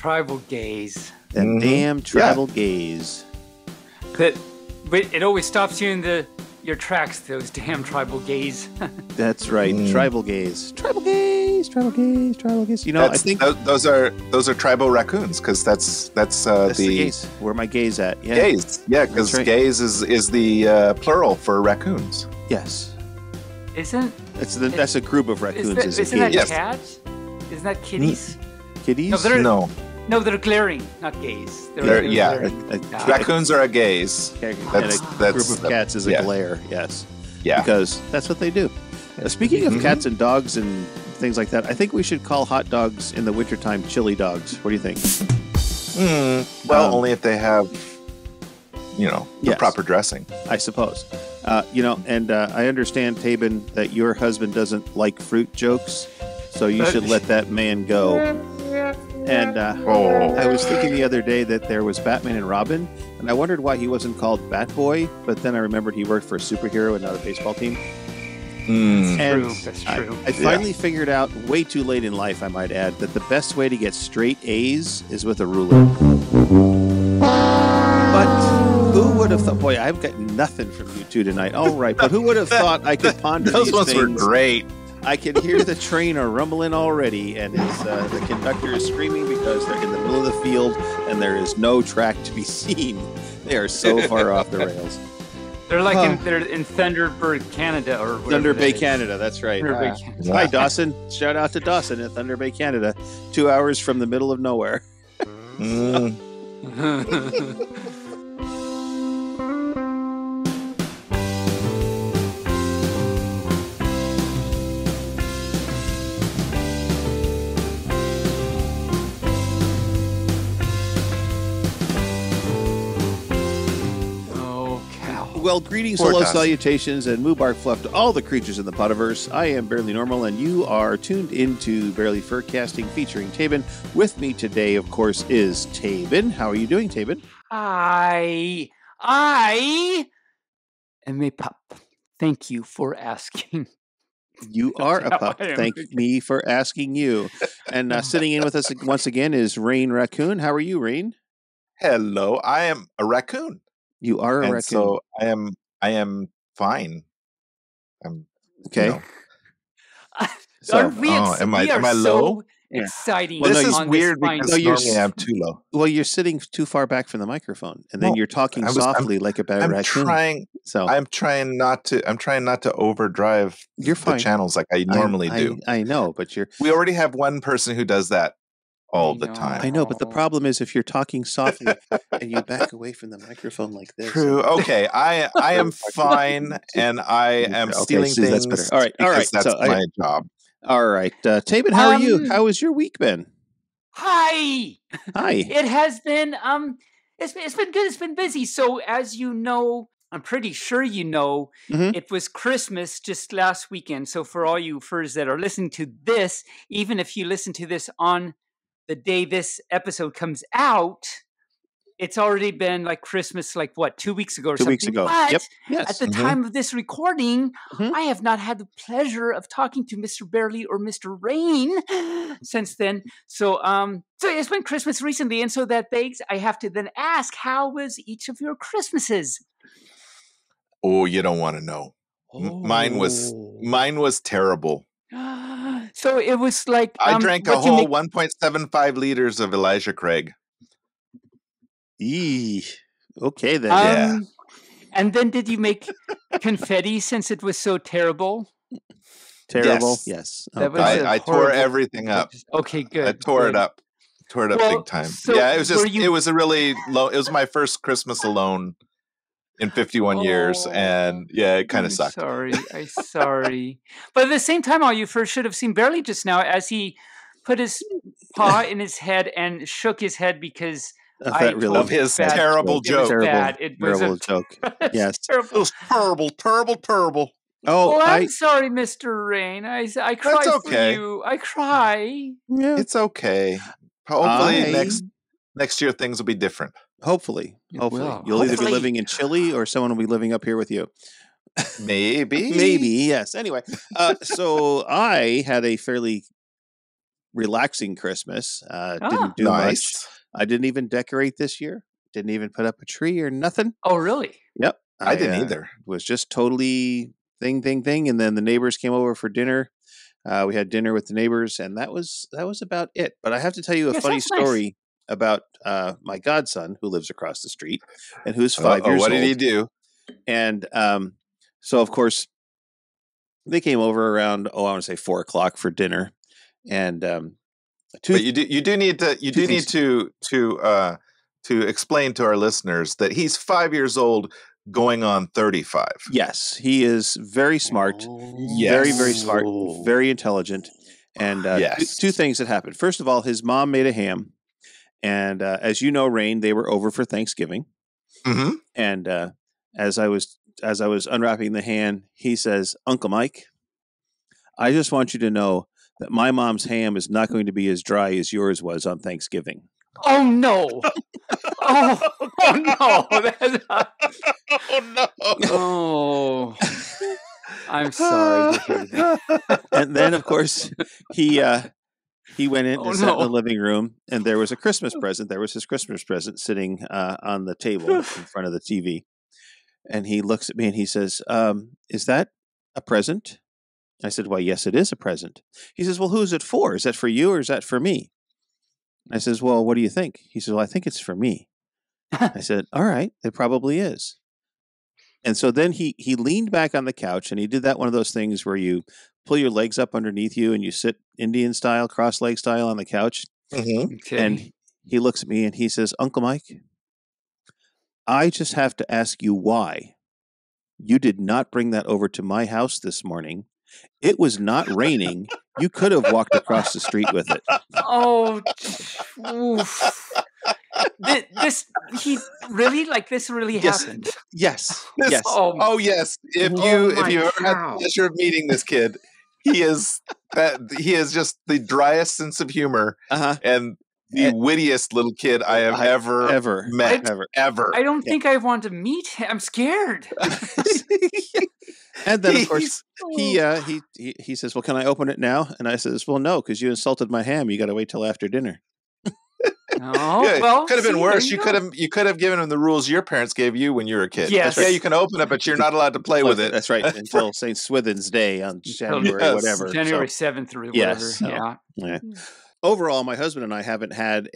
tribal gaze. That damn tribal gaze. But it always stops you in your tracks, those damn tribal gaze. That's right. Tribal gaze. Tribal gaze. Tribal gaze. Tribal gaze. You know, I think those are tribal raccoons, because that's the gaze. Where my gaze at? Yeah. Gaze. Yeah, because gaze is the plural for raccoons. Yes. That's a group of raccoons. Isn't that cats? Isn't that kitties? Kitties? No, they're glaring, not gaze. Raccoons are a gaze. That's a group of cats is a glare. Yes. Yeah. Because that's what they do. Speaking of cats and dogs and things like that, I think we should call hot dogs in the wintertime chili dogs. What do you think? Well, only if they have, the proper dressing. I suppose. And I understand, Taebyn, that your husband doesn't like fruit jokes, so you should let that man go. And I was thinking the other day that there was Batman and Robin, and I wondered why he wasn't called Batboy, but then I remembered he worked for a superhero and not a baseball team. That's true. I finally figured out, way too late in life, I might add, that the best way to get straight A's is with a ruler. But who would have thought? Boy, I've got nothing from you two tonight. All right, but who would have thought I could ponder those these ones things? Were great. I can hear the train are rumbling already, and the conductor is screaming because they're in the middle of the field and there is no track to be seen. They are so far off the rails. They're like they're in Thunderbird, Canada, or Thunder Bay, Canada. That's right. Hi, Dawson. Shout out to Dawson at Thunder Bay, Canada. 2 hours from the middle of nowhere. Well, greetings, hello, salutations, and Mubarak Fluff to all the creatures in the Podiverse. I am Barely Normal, and you are tuned into Barely Furcasting featuring Taebyn. With me today, of course, is Taebyn. How are you doing, Taebyn? I am a pup. Thank you for asking. You are a pup. Thank me for asking you. And sitting in with us once again is Rain Raccoon. How are you, Rain? Hello, I am a raccoon. You are a raccoon. So I am fine. I'm okay. Am I low? Exciting. Well, this is weird because normally I'm too low. Well, you're sitting too far back from the microphone, and then you're talking softly like a bad raccoon. I'm trying not to overdrive the channels like I normally do. I know, but we already have one person who does that all the time. I know, but the problem is if you're talking softly and you back away from the microphone like this. True. Okay, I am fine, and I am stealing things. That's better. All right. That's my job. All right, Taebyn, how are you? How has your week been? Hi. It has been it's been good. It's been busy. So as you know, I'm pretty sure you know, it was Christmas just last weekend. So for all you furs that are listening to this, even if you listen to this on the day this episode comes out, it's already been like Christmas, like what, 2 weeks ago or something. 2 weeks ago. But at the time of this recording, I have not had the pleasure of talking to Mr. Barely or Mr. Rain since then. So it's been Christmas recently, and so that begs, I have to then ask, how was each of your Christmases? Oh, you don't want to know. Mine was terrible. So it was like I drank a whole 1.75 liters of Elijah Craig. Okay then. And then did you make confetti since it was so terrible? Terrible? Yes. I tore everything up. Okay, good. I tore it up. Big time. So it was just it was a really low. It was my first Christmas alone in 51 years, and it kind of sucked. I'm sorry. But at the same time, all you first should have seen Barely just now as he put his paw in his head and shook his head because of his terrible joke. It was a terrible joke. Yes, it was terrible. Oh, well, I'm sorry, Mr. Rain. I cry for you. I cry. Yeah. It's okay. Hopefully next year things will be different. Hopefully. You'll either be living in Chile or someone will be living up here with you. Maybe. Maybe, yes. Anyway, so I had a fairly relaxing Christmas. Didn't do much. I didn't even decorate this year. Didn't even put up a tree or nothing. Oh, really? Yep. I didn't either. Was just totally thing. And then the neighbors came over for dinner. We had dinner with the neighbors, and that was about it. But I have to tell you a funny story about my godson who lives across the street and who's 5 years old. What did he do? And so, of course, they came over around, I want to say 4:00 for dinner. And but you do need to explain to our listeners that he's 5 years old going on 35. Yes, he is very smart, very, very smart, very intelligent. And two things that happened. First of all, his mom made a ham. And as you know, Rain, they were over for Thanksgiving. Mm-hmm. And as I was unwrapping the ham, he says, "Uncle Mike, I just want you to know that my mom's ham is not going to be as dry as yours was on Thanksgiving." Oh no! Oh no! Oh no! Oh, I'm sorry to hear that. And then, of course, he went in and sat in the living room, and there was a Christmas present. There was his Christmas present sitting on the table in front of the TV. And he looks at me and he says, "Is that a present?" I said, "Why, yes, it is a present." He says, "Well, who's it for? Is that for you or is that for me?" I says, "Well, what do you think?" He says, "Well, I think it's for me." I said, "All right, it probably is." And so then he leaned back on the couch, and he did that one of those things where you pull your legs up underneath you and you sit Indian style, cross-leg style on the couch. Mm-hmm. Okay. And he looks at me and he says, "Uncle Mike, I just have to ask you why you did not bring that over to my house this morning. It was not raining. You could have walked across the street with it." Oh, oof. This really happened. Yes. Yes. Oh, yes. If you ever had the pleasure of meeting this kid, he is just the driest sense of humor and the wittiest little kid I have ever met. Ever. I don't think I want to meet him. I'm scared. And then, of course, he says, "Well, can I open it now?" And I says, "Well, no, because you insulted my ham. You got to wait till after dinner." Oh, well, could have been worse. You could have given him the rules your parents gave you when you were a kid. Yes. Yeah, you can open it, but you're not allowed to play with it. That's right. Until St. Swithin's Day on January whatever. January 7th or whatever. Yes. Yeah. Overall, my husband and I haven't had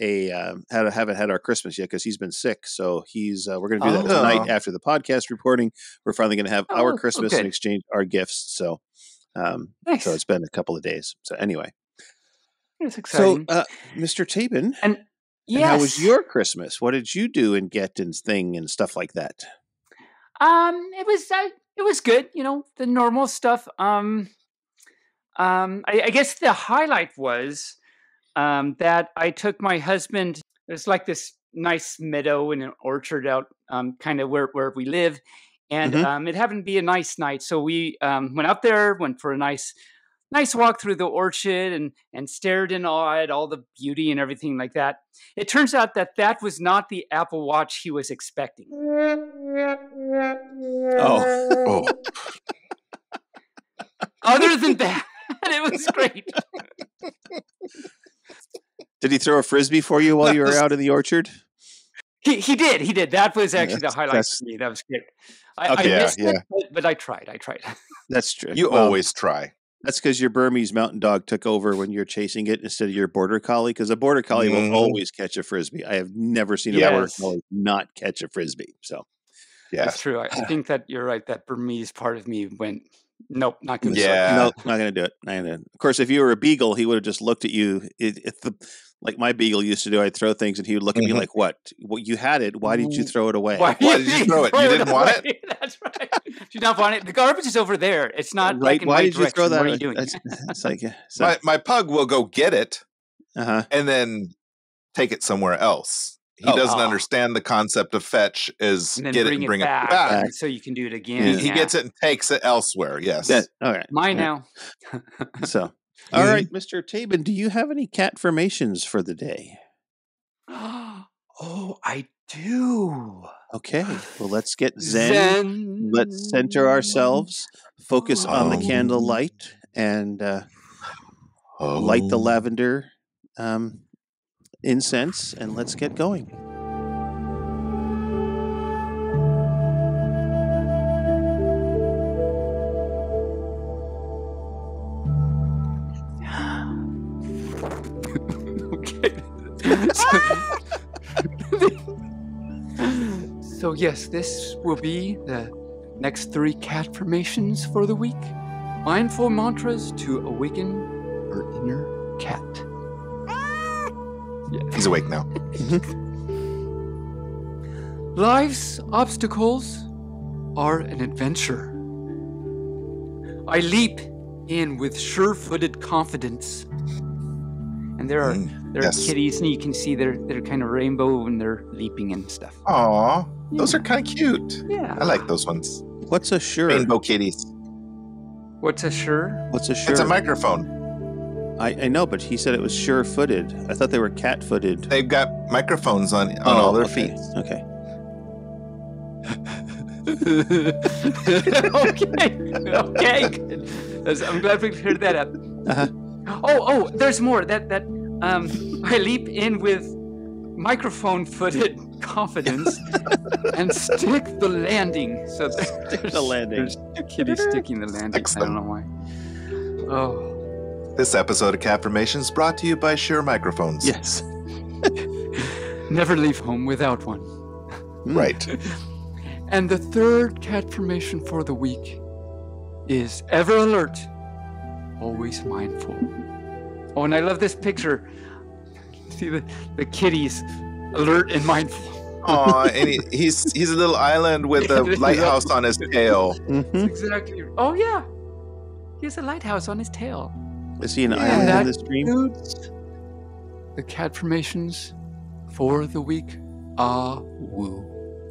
our Christmas yet because he's been sick. So we're going to do that tonight after the podcast recording. We're finally going to have our Christmas and exchange our gifts. So, nice. So it's been a couple of days. So anyway, it's exciting. So, Mr. Taebyn, and how was your Christmas? What did you do and get and thing and stuff like that? It was good. You know, the normal stuff. I guess the highlight was that I took my husband. There's like this nice meadow and an orchard out kind of where we live. And it happened to be a nice night. So we went out there, went for a nice walk through the orchard and stared in awe at all the beauty and everything like that. It turns out that was not the Apple Watch he was expecting. Oh. Other than that, it was great. Did he throw a Frisbee for you while you were out in the orchard? He did. That was actually the highlight for me. That was great. I missed it, but I tried. That's true. You always try. That's because your Burmese mountain dog took over when you're chasing it instead of your border collie. Because a border collie will always catch a Frisbee. I have never seen a border collie not catch a Frisbee. So, that's true. I think that you're right. That Burmese part of me went, nope, not going to do it. Nope, not going to do it. Of course, if you were a beagle, he would have just looked at you. Like my beagle used to do, I'd throw things and he would look at me like, what? Well, you had it. Why did you throw it away? Why did you throw it? You didn't want it? That's right. You not want it. The garbage is over there. It's not right. like in Why my did you throw that? What are you doing? It's like, my pug will go get it and then take it somewhere else. He doesn't understand the concept of fetch is get it and bring it back. So you can do it again. He gets it and takes it elsewhere. Yes. All right. Mine now. So, all right, Mr. Taebyn, do you have any cat formations for the day? Oh, I do. Okay. Well, let's get zen. Let's center ourselves, focus on the candlelight, and light the lavender incense, and let's get going. So yes, this will be the next 3 cat formations for the week. Mindful mantras to awaken our inner cat. Yeah. He's awake now. Life's obstacles are an adventure. I leap in with sure-footed confidence. And there are kitties, and you can see they're kind of rainbow and they're leaping and stuff. Aw, those are kind of cute. Yeah, I like those ones. What's a sure? Rainbow kitties. What's a sure? What's a sure? It's a microphone. I know, but he said it was sure-footed. I thought they were cat-footed. They've got microphones on all their feet. Okay. Okay. Good. I'm glad we cleared that up. Uh-huh. Oh, there's more. I leap in with microphone-footed confidence and stick the landing. So there's the landing. There's 2 kitties sticking the landing. Excellent. I don't know why. Oh. This episode of Cat Formation is brought to you by Shure Microphones. Yes. Never leave home without one. Right. And the 3rd cat formation for the week is ever alert, always mindful. Oh, and I love this picture. See the kitties, alert and mindful. Aw, and he's a little island with a lighthouse on his tail. Mm-hmm. That's exactly. Oh yeah, he has a lighthouse on his tail. Is he an island in this dream? The cat formations for the week. Ah woo.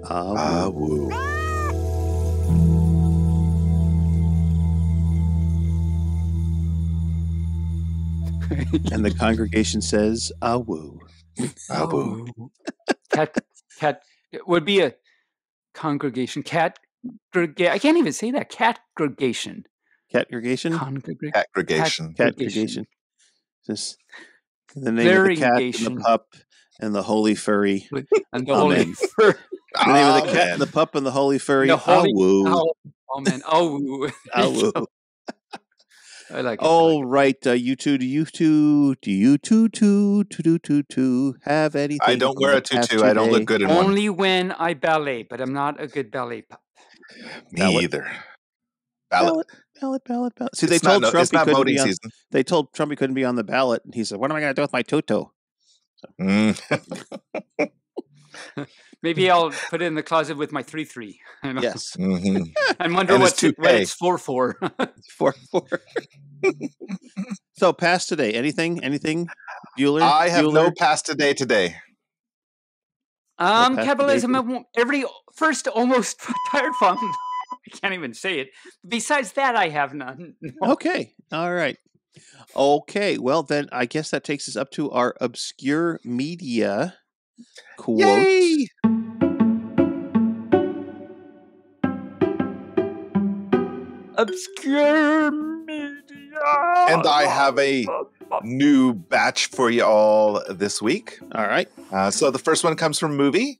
Ah woo. And the congregation says, "Ah woo." Ah woo. Cat. It would be a congregation. I can't even say that. Catgregation. Catgregation? Catgregation. Just the name of the cat and the pup and the holy furry. And the holy furry. The name of the cat and the pup and the holy furry. Woo. Oh man. Oh woo. Woo. I like it. All right, you two, do you two have anything? I don't wear a tutu. I don't look good in one. Only when I ballet, but I'm not a good ballet pup. Me either. Ballot. See, they told Trump he couldn't be on. Season. They told Trump he couldn't be on the ballot, and he said, "What am I going to do with my tutu?" Maybe I'll put it in the closet with my 3-3. Yes. Mm-hmm. I wonder what it's 4-4. 4-4. So, past today. Anything? Bueller? I have no past today. Capitalism. First almost tired from. I can't even say it. Besides that, I have none. No. Okay. All right. Okay. Well, then I guess that takes us up to our obscure media quote. Yay! Obscure media. And I have a new batch for you all this week. All right. So the first one comes from Movie,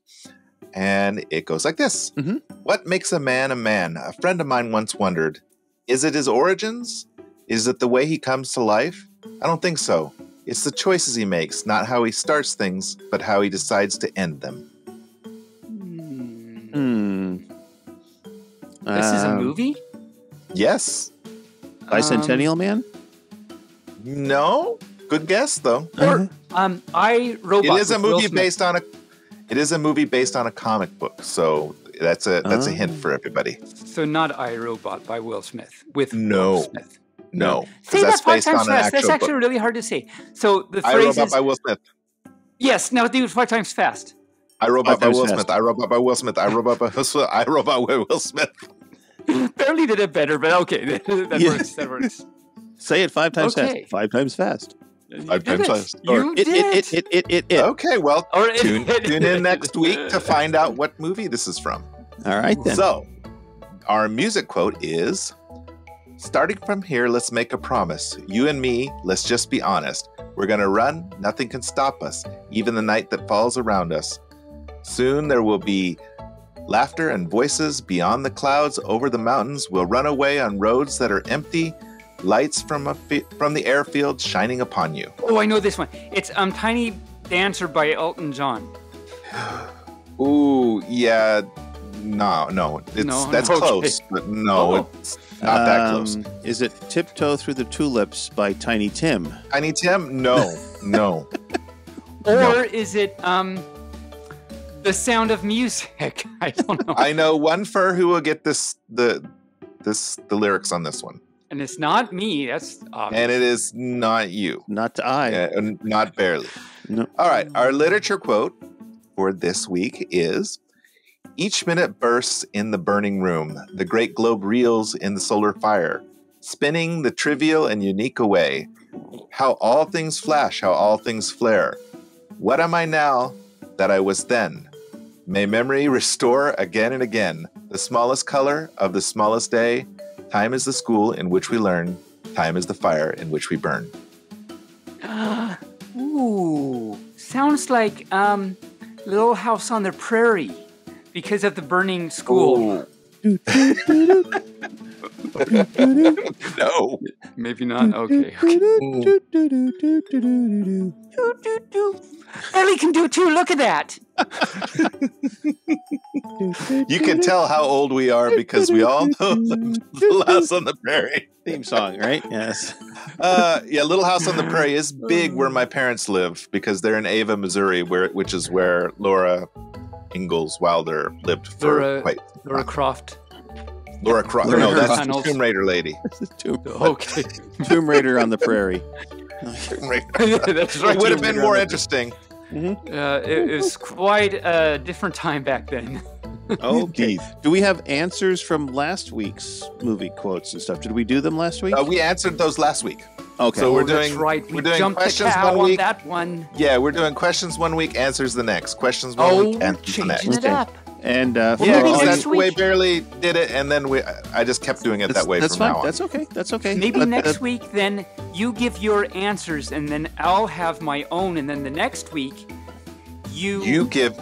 and it goes like this. Mm-hmm. What makes a man a man? A friend of mine once wondered, is it his origins? Is it the way he comes to life? I don't think so. It's the choices he makes, not how he starts things, but how he decides to end them. This is a movie? Yes. Bicentennial Man? No. Good guess, though. Or I, Robot. It is a movie based on a comic book, so that's a hint for everybody. So not I, Robot by Will Smith with Will Smith. No. Say that 5 times fast. That's actually really hard to say. So the phrase is by Will Smith. Yes, now do it 5 times fast. I, Robot by Will Smith. I, Robot by Will Smith. I, Robot by Will Smith. I, Robot by Will Smith. Barely did it better, but okay. That works. Say it 5 times fast. 5 times fast. 5 times fast. You did it. Okay, well, tune in next week to find out what movie this is from. All right, then. So, our music quote is, Starting from here, let's make a promise. You and me, let's just be honest. We're gonna run, nothing can stop us, even the night that falls around us. Soon there will be laughter and voices beyond the clouds, over the mountains. We'll run away on roads that are empty, lights from the airfield shining upon you. Oh, I know this one. It's Tiny Dancer by Elton John. Ooh, yeah. No. That's okay. close, but no, it's not that close. Is it Tiptoe Through the Tulips by Tiny Tim? Tiny Tim? No. Or is it The Sound of Music? I don't know. I know one fur who will get the lyrics on this one. And it's not me. That's obvious. And it is not you. Not I. Not barely. No. All right. Our literature quote for this week is, each minute bursts in the burning room. The great globe reels in the solar fire, spinning the trivial and unique away. How all things flash, how all things flare. What am I now that I was then? May memory restore again and again the smallest color of the smallest day. Time is the school in which we learn. Time is the fire in which we burn. Ooh, sounds like Little House on the Prairie because of the burning school. No. Maybe not. Okay. Ellie can do it too. Look at that. You can tell how old we are because we all know Little House on the Prairie theme song, right? Yes. Yeah, Little House on the Prairie is big where my parents live because they're in Ava, Missouri, which is where Laura Ingalls Wilder lived for Laura Croft. Laura Croft. No, that's the Tomb Raider lady. Okay. Tomb Raider on the Prairie. Tomb Raider. That's right. It would have been more interesting. Mm-hmm. It was quite a different time back then. Okay. Do we have answers from last week's movie quotes and stuff? Did we do them last week? We answered those last week. Okay. So we're that's doing right. We're doing jumped questions the cow 1 week. On that one. Yeah, we're doing questions 1 week, answers the next. Questions 1 week, answers the next. Changing it up. And maybe that's the way week. Barely did it, and then I just kept doing it that way that's from fine. now on. That's okay. That's okay. Maybe next week, then you give your answers, and then I'll have my own, and then the next week you give.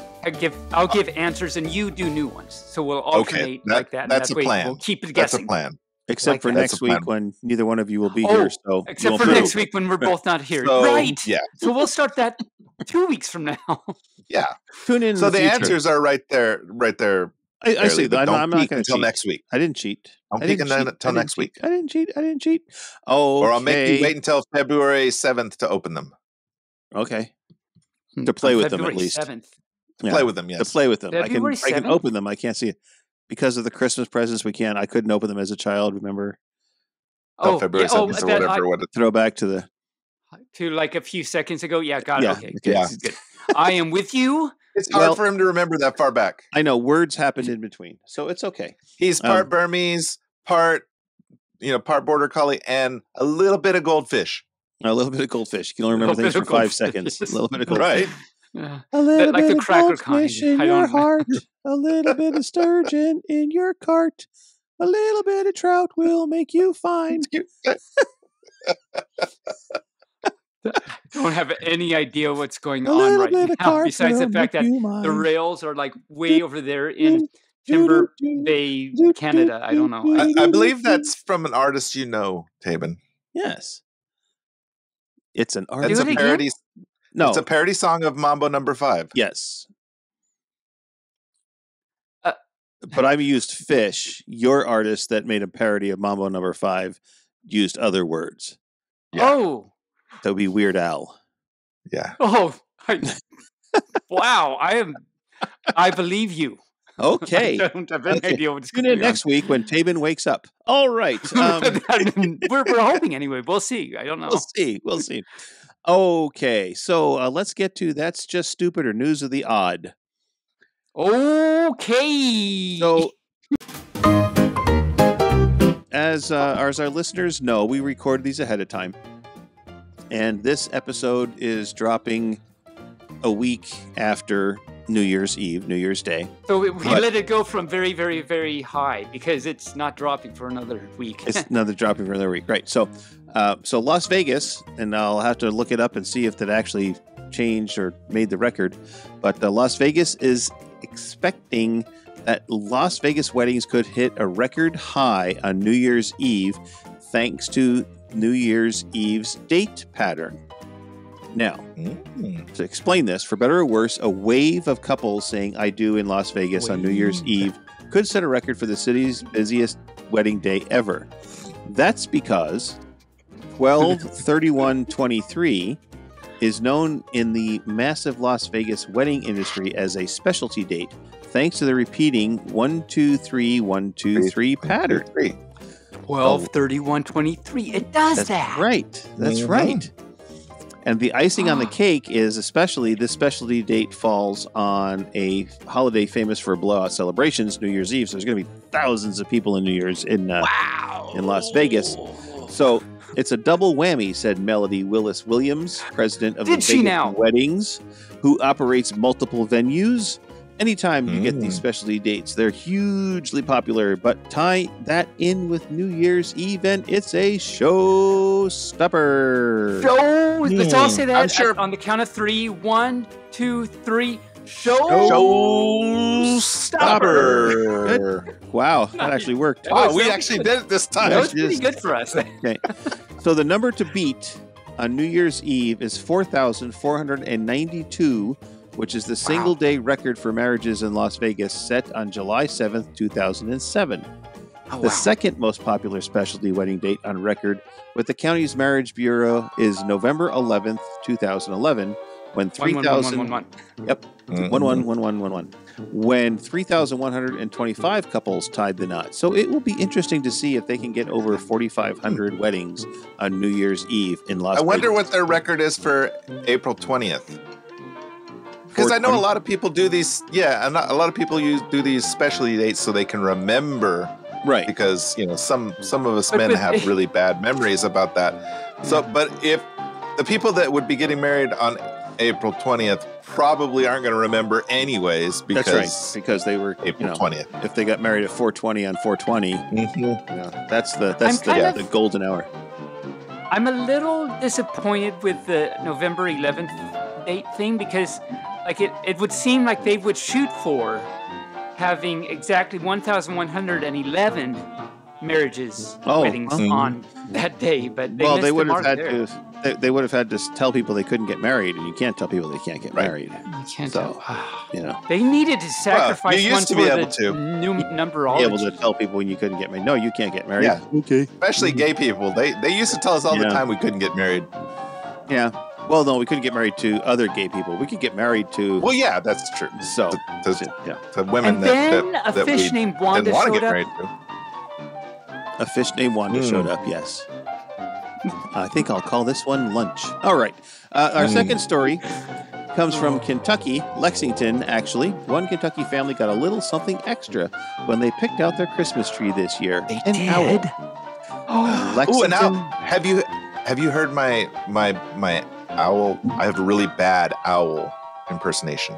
I'll give answers, and you do new ones. So we'll alternate like that. That's a way plan. We'll keep it guessing. That's a plan. Except for next week when neither one of you will be here. So except for next week when we're both not here. So, right. Yeah. So we'll start that 2 weeks from now. Yeah. Tune in. So the answers are right there. Right there. I see. I'm not going to until cheat. next week. I didn't cheat. Don't peek until next week. I didn't cheat. Oh. Or I'll make you wait until February 7th to open them. Okay. To play with them at February least. 7th. Play with them, yes. To play with them. February I can open them. I can't see it. Because of the Christmas presents, I couldn't open them as a child, remember? February 7th or whatever. Throw back to like a few seconds ago. Yeah, got it. Okay. Yeah. This is good. I am with you. It's hard for him to remember that far back. I know. Words happened in between. So it's okay. He's part Burmese, part Border Collie, and a little bit of goldfish. A little bit of goldfish. You can only remember things for 5 seconds. A little bit of goldfish. Right. A little like bit the cracker of goldfish in your heart. A little bit of sturgeon in your cart. A little bit of trout will make you fine. Don't have any idea what's going on right now. Besides the fact that the rails are like way over there in Timber Bay, Canada. I don't know. I believe that's from an artist you know, Taebyn. Yes. It's an artist. It's a parody. No. It's a parody song of Mambo No. 5. Yes. But I've used fish. Your artist that made a parody of Mambo No. 5 used other words. Yeah. Oh. That would be Weird Al. Yeah. Oh. Wow. I believe you. Okay. I don't have any idea what's going on. Tune in next week when Taebyn wakes up. All right. We're hoping anyway. We'll see. I don't know. We'll see. Okay. So let's get to That's Just Stupid or News of the Odd. Okay. So, as our listeners know, we record these ahead of time. And this episode is dropping a week after New Year's Eve, New Year's Day. So we let it go from very, very, very high because it's not dropping for another week. It's another dropping for another week, right? So, so Las Vegas, and I'll have to look it up and see if that actually changed or made the record. But Las Vegas is expecting that Las Vegas weddings could hit a record high on New Year's Eve, thanks to New Year's Eve's date pattern. Now, to explain this, for better or worse, a wave of couples saying "I do" in Las Vegas on New Year's Eve could set a record for the city's busiest wedding day ever. That's because 12/31/23 is known in the massive Las Vegas wedding industry as a specialty date, thanks to the repeating 1-2-3-1-2-3 pattern. 12/31/23. It does that. Right. That's right. And the icing on the cake is especially this specialty date falls on a holiday famous for blowout celebrations, New Year's Eve. So there's going to be thousands of people in New Year's in Las Vegas. So it's a double whammy, said Melody Willis Williams, president of the Vegas Weddings, who operates multiple venues. Anytime you get these specialty dates, they're hugely popular, but tie that in with New Year's Eve and it's a showstopper. Let's all say that on the count of 3. 1, 2, 3. Showstopper. Wow, that actually worked. Wow, we actually did it this time. That was pretty good for us. Okay. So the number to beat on New Year's Eve is 4,492, which is the single-day record for marriages in Las Vegas, set on July 7th, 2007. The second most popular specialty wedding date on record with the county's Marriage Bureau is November 11th, 2011, when 3,125 couples tied the knot. So it will be interesting to see if they can get over 4,500 weddings on New Year's Eve in Las Vegas. I wonder what their record is for April 20th. Because I know a lot of people do these, a lot of people do these specialty dates so they can remember, right? Because some of us men have really bad memories about that. So, but if the people that would be getting married on April 20th probably aren't going to remember anyways, because that's right, because they were April 20th. If they got married at 4:20 on 4/20, that's the golden hour. I'm a little disappointed with the November 11th date thing because. Like it would seem like they would shoot for having exactly 1,111 marriages, weddings on that day, but they would have had to. They would have had to tell people they couldn't get married, and you can't tell people they can't get married. You can't tell. They needed to sacrifice you used to be able to new number. Be able to tell people when you couldn't get married. No, you can't get married. Yeah, okay. Especially gay people. They used to tell us all the time we couldn't get married. Yeah. Well, no, we couldn't get married to other gay people. We could get married to... Well, yeah, that's true. So, to women a fish named Wanda showed up. A fish named Wanda showed up, yes. I think I'll call this one lunch. All right. Our second story comes from Kentucky, Lexington, actually. One Kentucky family got a little something extra when they picked out their Christmas tree this year. They did? Lexington. And now, have you heard my owl? I have a really bad owl impersonation.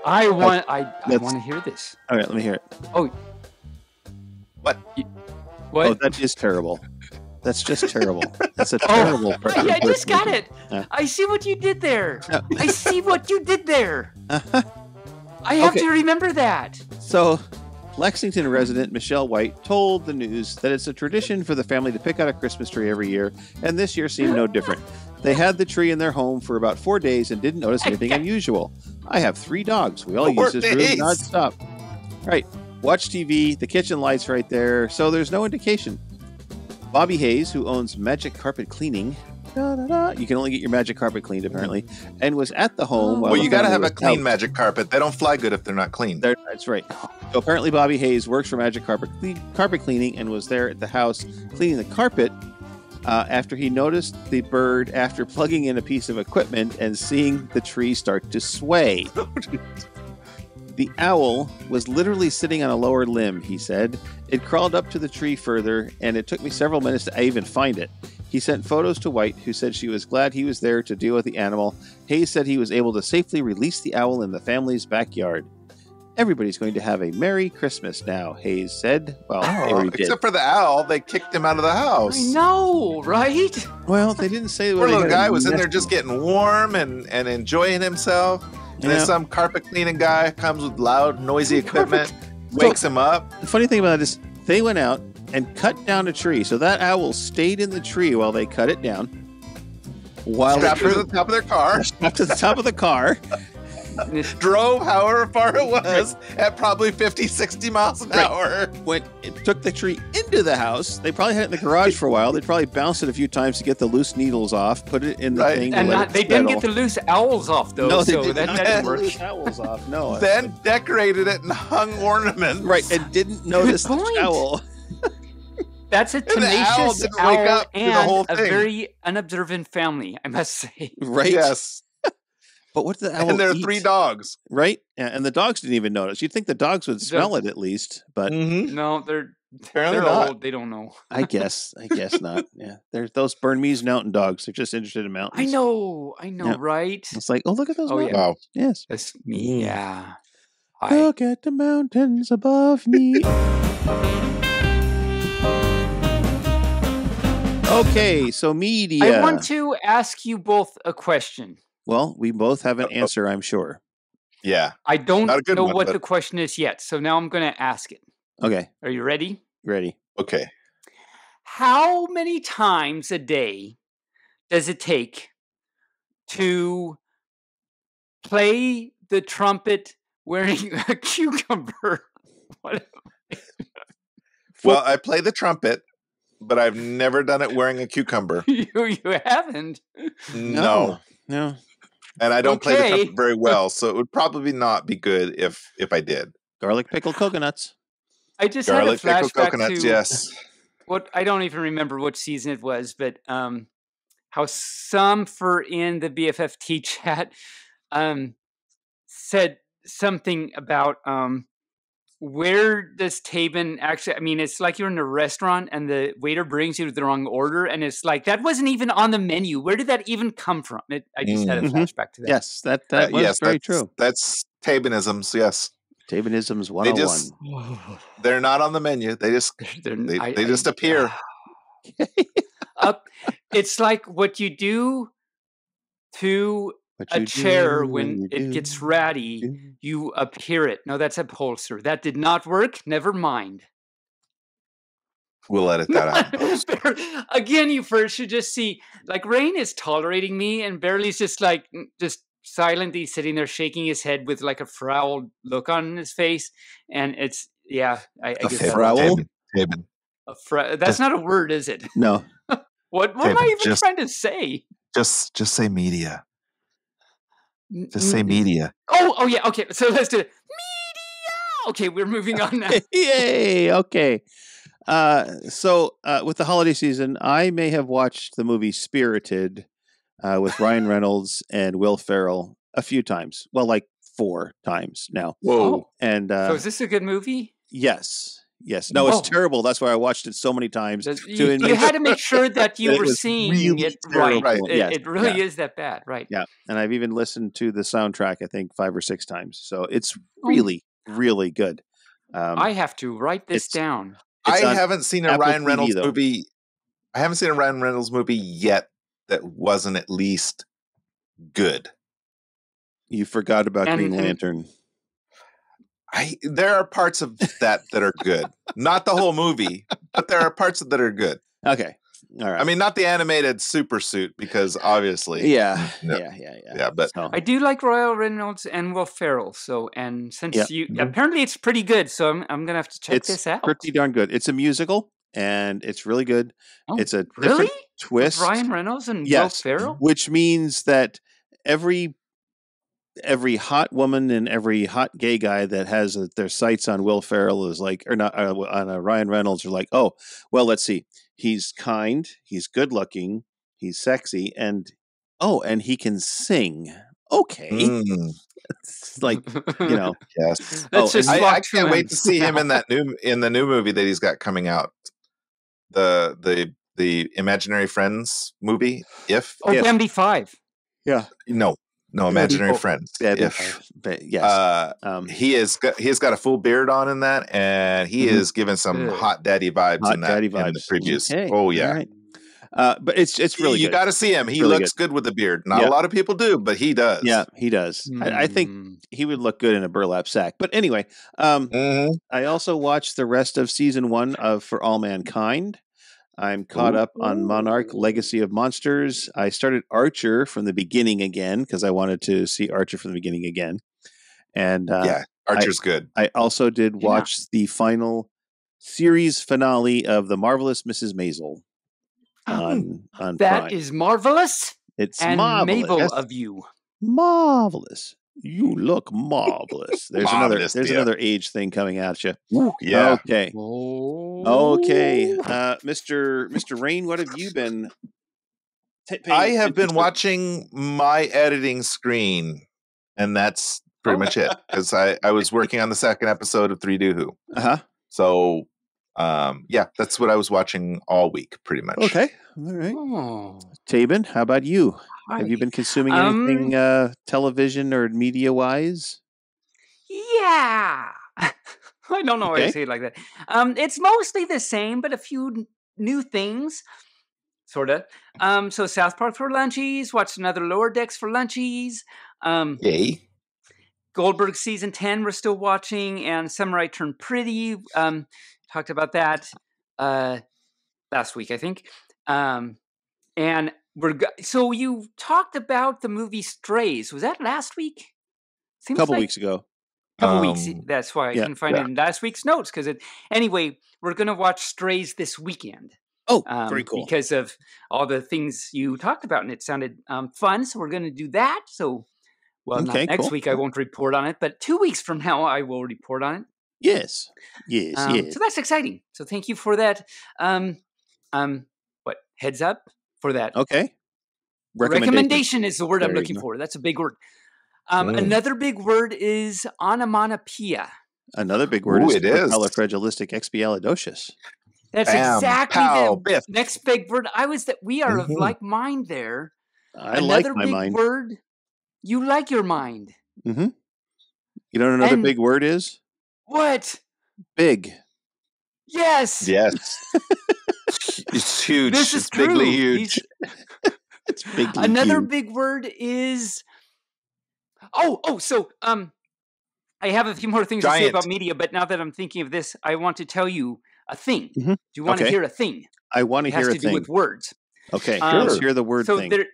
I want to hear this. All right, let me hear it. Oh. What? What? Oh, that is terrible. That's just terrible. That's a terrible person. I just got it. I see what you did there. I see what you did there. I have to remember that. So, Lexington resident Michelle White told the news that it's a tradition for the family to pick out a Christmas tree every year, and this year seemed no different. They had the tree in their home for about 4 days and didn't notice anything unusual. I have 3 dogs. We all use this room nonstop. Right. Watch TV, the kitchen light's right there, so there's no indication. Bobby Hayes, who owns Magic Carpet Cleaning, you can only get your magic carpet cleaned apparently, and was at the home. Well, you got to have a clean magic carpet. They don't fly good if they're not clean. That's right. So apparently Bobby Hayes works for Magic Carpet Cleaning and was there at the house cleaning the carpet after he noticed the bird after plugging in a piece of equipment and seeing the tree start to sway. The owl was literally sitting on a lower limb, he said. It crawled up to the tree further, and it took me several minutes to even find it. He sent photos to White, who said she was glad he was there to deal with the animal. Hayes said he was able to safely release the owl in the family's backyard. Everybody's going to have a Merry Christmas now, Hayes said. Well, they already did. Except for the owl, they kicked him out of the house. I know, right? Well, they didn't say... Poor little guy was in there just getting warm and enjoying himself. And then some carpet cleaning guy comes with loud, noisy equipment, wakes him up. The funny thing about it is they went out and cut down a tree. So that owl stayed in the tree while they cut it down. Strapped to the top of their car. Strapped to the top of the car. Drove however far it was at probably 50, 60 miles an hour. When it took the tree into the house, they probably had it in the garage for a while. They'd probably bounce it a few times to get the loose needles off, put it in the thing. And they didn't get the loose owls off, though. No, so that didn't work. Loose owls off. No. Then decorated it and hung ornaments. Right, and didn't notice the owl. That's a tenacious owl and a thing. very unobservant family, I must say. Right? Yes. But what did the owl And there are eat? 3 dogs. Right? Yeah, and the dogs didn't even notice. You'd think the dogs would smell it at least, but... No, they're not. old. They don't know. I guess not. Yeah. There's those Burmese mountain dogs. They're just interested in mountains. I know, right? It's like, oh, look at those mountains. Yeah. Wow. Yes. That's me, yeah. Look at the mountains above me. Okay, so media. I want to ask you both a question. Well, we both have an answer, I'm sure. Yeah. I don't know what the question is yet, so now I'm going to ask it. Okay. Are you ready? Ready. Okay. How many times a day does it take to play the trumpet wearing a cucumber? Well, I play the trumpet, but I've never done it wearing a cucumber. You haven't? No. And I don't play the trumpet very well, so it would probably not be good if I did. Garlic pickled coconuts. I just Garlic had a pickled flashback coconuts, to yes. what I don't even remember what season it was, but how some in the BFFT chat said something about where does Taebyn actually, I mean, it's like you're in a restaurant and the waiter brings you the wrong order, and it's like, that wasn't even on the menu. Where did that even come from? I just had a flashback to that. Yes, that was very true. That's Taebynisms, yes. Taebynisms 101. They're not on the menu. They just they just appear. It's like what you do to a chair when it gets ratty, you appear it. No, that's upholster. That did not work. Never mind. We'll edit that out. Again, you first should just see, like, Rain is tolerating me, and Barely's just silently sitting there shaking his head with like a frowled look on his face. And it's, I guess a frowl? Taebyn. That's not a word, is it? No. What am I even trying to say? Just say media. Just say media. Oh yeah. Okay, so let's do it. Media. Okay, we're moving on now. Yay. Okay. So with the holiday season, I may have watched the movie Spirited with Ryan Reynolds and Will Ferrell a few times. Well, like 4 times now. Whoa. And so is this a good movie? Yes. No, it's terrible. That's why I watched it so many times. You had to make sure that you were seeing really it right. It really Yeah. is that bad, right? Yeah, and I've even listened to the soundtrack, I think 5 or 6 times. So it's really, really good. I have to write this down. I haven't seen a Ryan Reynolds TV, movie. I haven't seen a Ryan Reynolds movie yet that wasn't at least good. You forgot about Green Lantern. There are parts of that are good. Not the whole movie, but there are parts that are good. Okay. All right. I mean, not the animated super suit, because obvisely. Yeah. But I do like Ryan Reynolds and Will Ferrell. So, and since apparently it's pretty good, so I'm gonna have to check this out. It's pretty darn good. It's a musical, and it's really good. Oh, it's a really different twist. With Ryan Reynolds and Will Ferrell, which means that every hot woman and every hot gay guy that has their sights on Will Ferrell is like, or not on a Ryan Reynolds, are like, oh, well, let's see. He's kind, he's good looking, he's sexy, and he can sing. Okay. It's like, yes. I can't wait to see him in the new movie that he's got coming out. The the Imaginary Friends movie. If Bambi 5. Yeah. No, Imaginary Friends. If yes, he has got a full beard on in that, and he is giving some hot daddy vibes in that. In the previews. Okay. Oh yeah. Right. But it's really you good. got to see him. He really looks good with the beard. Not a lot of people do, but he does. Yeah, he does. I think he would look good in a burlap sack. But anyway, I also watched the rest of season 1 of For All Mankind. I'm caught up on Monarch Legacy of Monsters. I started Archer from the beginning again because I wanted to see Archer from the beginning again. And Archer's good. I also did watch the final series finale of The Marvelous Mrs. Maisel on That Prime. is marvelous. It's and marvelous. Mabel of you. Marvelous. You look marvelous. There's another age thing coming at you. Yeah. Okay. Okay. Mr. Rain, what have you been? I have been watching my editing screen, and that's pretty much it. Because I was working on the second episode of 3 Do Who. So, that's what I was watching all week, pretty much. Okay. All right. Taebyn, how about you? Hi. Have you been consuming anything television or media-wise? Yeah. I don't know why I say it like that. It's mostly the same, but a few new things, sort of. So South Park for lunchies, watched another Lower Decks for lunchies. Yay. Goldberg season 10 we're still watching, and Samurai Turned Pretty. Talked about that last week, I think. And so you talked about the movie Strays. Was that last week? A couple weeks ago. Couple weeks. That's why I couldn't find it in last week's notes. Anyway, we're going to watch Strays this weekend. Oh, very cool. Because of all the things you talked about, and it sounded fun. So we're going to do that. So, not next week. I won't report on it, but 2 weeks from now, I will report on it. Yes. So that's exciting. So thank you for that. Heads up for that. Okay. Recommendation is the word I'm looking for. That's a big word. Another big word is onomatopoeia. Another big word is supercalifragilisticexpialidocious. That's exactly the next big word. We are of like mind there. Another big mind. Word. You like your mind. Mm-hmm. You know what another big word is? What? Big. Yes. Yes. It's huge. This is true. Bigly huge. It's bigly Another huge. big word is. So I have a few more things to say about media, but now that I'm thinking of this, I want to tell you a thing. Do you want to hear a thing? I want to hear a thing. It has to do with words. Okay, let's hear the word thing. So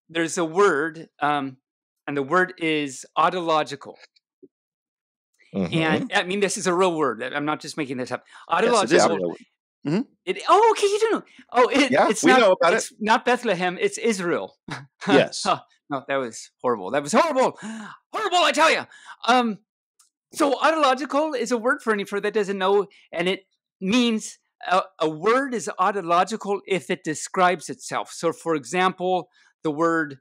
there's a word, and the word is autological. And I mean, this is a real word. I'm not just making this up. Autological. Yes, okay, you do know. It's not. Know about it's not Bethlehem. It's Israel. Yes. No, that was horrible. That was horrible. Horrible, I tell you. So autological is a word for any that doesn't know, and it means a word is autological if it describes itself. So, for example, the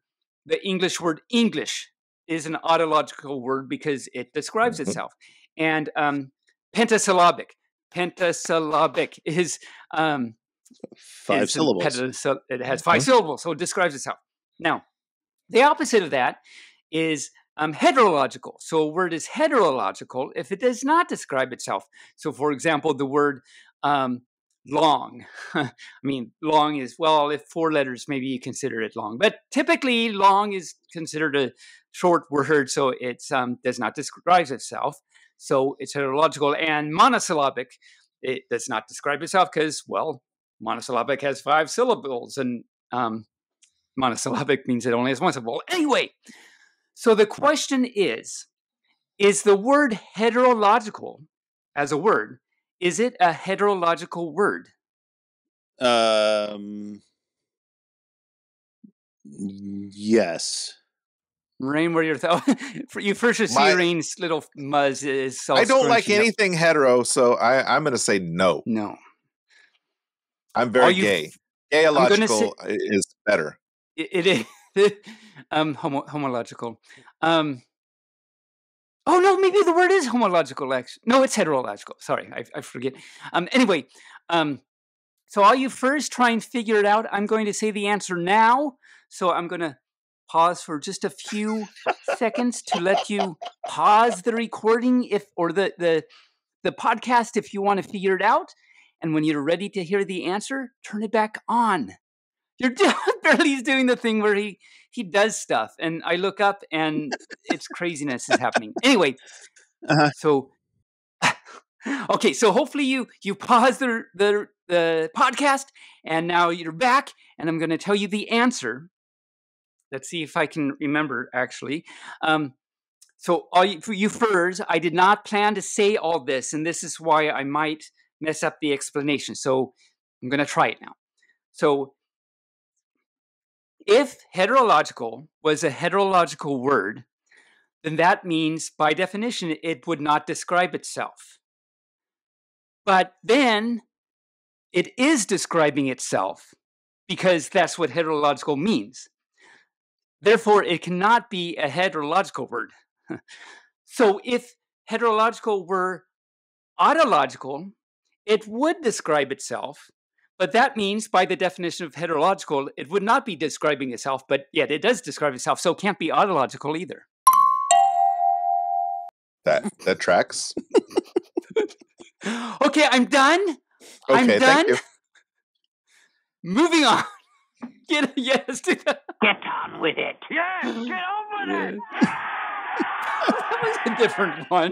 English word English is an autological word because it describes itself. And pentasyllabic is 5 syllables. It has 5 syllables, so it describes itself. Now, the opposite of that is heterological. So a word is heterological if it does not describe itself. So, for example, the word long. I mean, long is, if 4 letters, maybe you consider it long. But typically, long is considered a short word, so it does not describe itself. So it's heterological. And monosyllabic, it does not describe itself because, monosyllabic has 5 syllables, and monosyllabic means it only has 1 syllable. Anyway, so the question is the word heterological as a word, is it a heterological word? Yes. Rain, what are your thoughts? You first should see Rain's little muzz is so I don't like anything hetero, so I'm going to say no. No. I'm very gay. Gayological is better. It is homological. Oh no, maybe the word is homological. Actually, no, it's heterological. Sorry, I forget. Anyway, So all you first try and figure it out. I'm going to say the answer now. So I'm going to pause for just a few seconds to let you pause the recording or the podcast if you want to figure it out. And when you're ready to hear the answer, turn it back on. Barely's doing the thing where he does stuff. And I look up and it's craziness is happening. Anyway, so... Okay, so hopefully you pause the podcast, and now you're back, and I'm going to tell you the answer. Let's see if I can remember, actually. So for you furs, I did not plan to say all this, and this is why I might mess up the explanation. So I'm going to try it now. So if heterological was a heterological word, then that means, by definition, it would not describe itself. But then it is describing itself because that's what heterological means. Therefore, it cannot be a heterological word. So if heterological were autological, it would describe itself. But that means, by the definition of heterological, it would not be describing itself, but yet it does describe itself. So it can't be autological either. That tracks. Okay, I'm done. Okay, I'm done. thank you. Moving on. Yes. Get on with it. Yes, get on with it. That was a different one.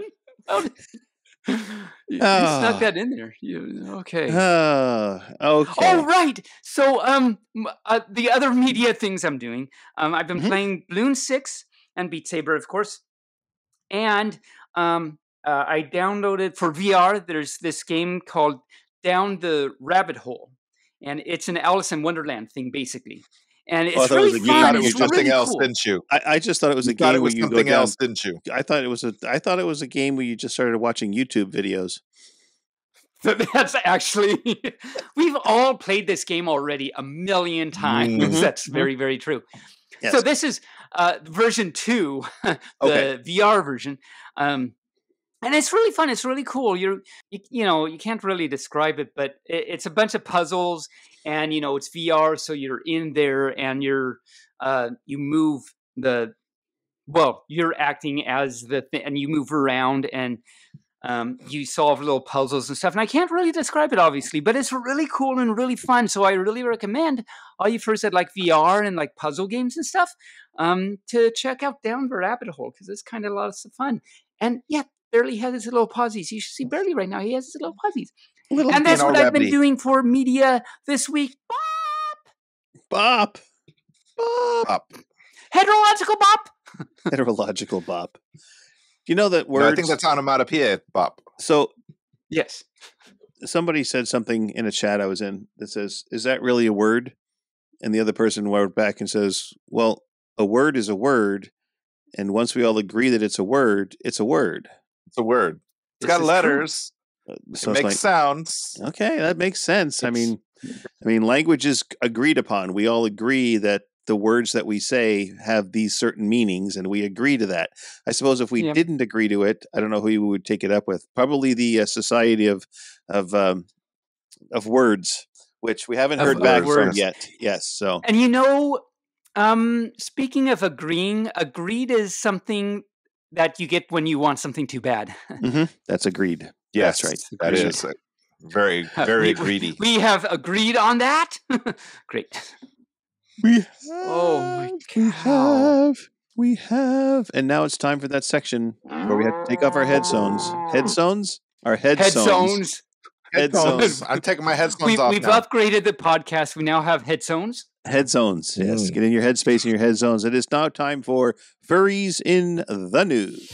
You snuck that in there. Okay. Okay. Oh, right. So the other media things I'm doing, I've been playing Bloon 6 and Beat Saber, of course. And I downloaded for VR. There's this game called Down the Rabbit Hole, and it's an Alice in Wonderland thing, basically. And it's really fun. You thought it was it's something really else, cool. didn't you? I just thought it was a game where you go down. Else, didn't you? I thought it was a game where you just started watching YouTube videos. That's actually, we've all played this game already a million times. That's very, very true. Yes. So this is version 2, the VR version. And it's really fun. It's really cool. You can't really describe it, but it's a bunch of puzzles, and it's VR, so you're in there, and you move you're acting as the thing, and you move around, and you solve little puzzles and stuff. And I can't really describe it, obviously, but it's really cool and really fun. So I really recommend all you first that like VR and like puzzle games and stuff to check out Down the Rabbit Hole, because it's kind of a lot of fun. And yeah. Barely has his little pausies. You should see Barely right now. He has his little pausies. And that's what I've been doing for media this week. Bop. Heterological bop. Heterological bop. You know that word? No, I think that's onomatopoeia bop. So, yes. Somebody said something in a chat I was in that says, "Is that really a word?" And the other person wrote back and says, "Well, a word is a word. And once we all agree that it's a word, it's a word." It's a word. It's got letters. So it makes sounds. Okay, that makes sense. I mean, language is agreed upon. We all agree that the words that we say have these certain meanings, and we agree to that. I suppose if we didn't agree to it, I don't know who we would take it up with. Probably the Society of Words, which we haven't heard back from yet. Yes. So, and speaking of agreeing, agreed is something that you get when you want something too bad. That's agreed. Yes, that's right. That is very, very greedy. We have agreed on that. Great. We have. And now it's time for that section where we have to take off our headphones. Our headphones. Headphones. I'm taking my headphones off. We've upgraded the podcast. We now have headphones. Headzones, yes. Get in your headspace and your head zones. It is now time for Furries in the News.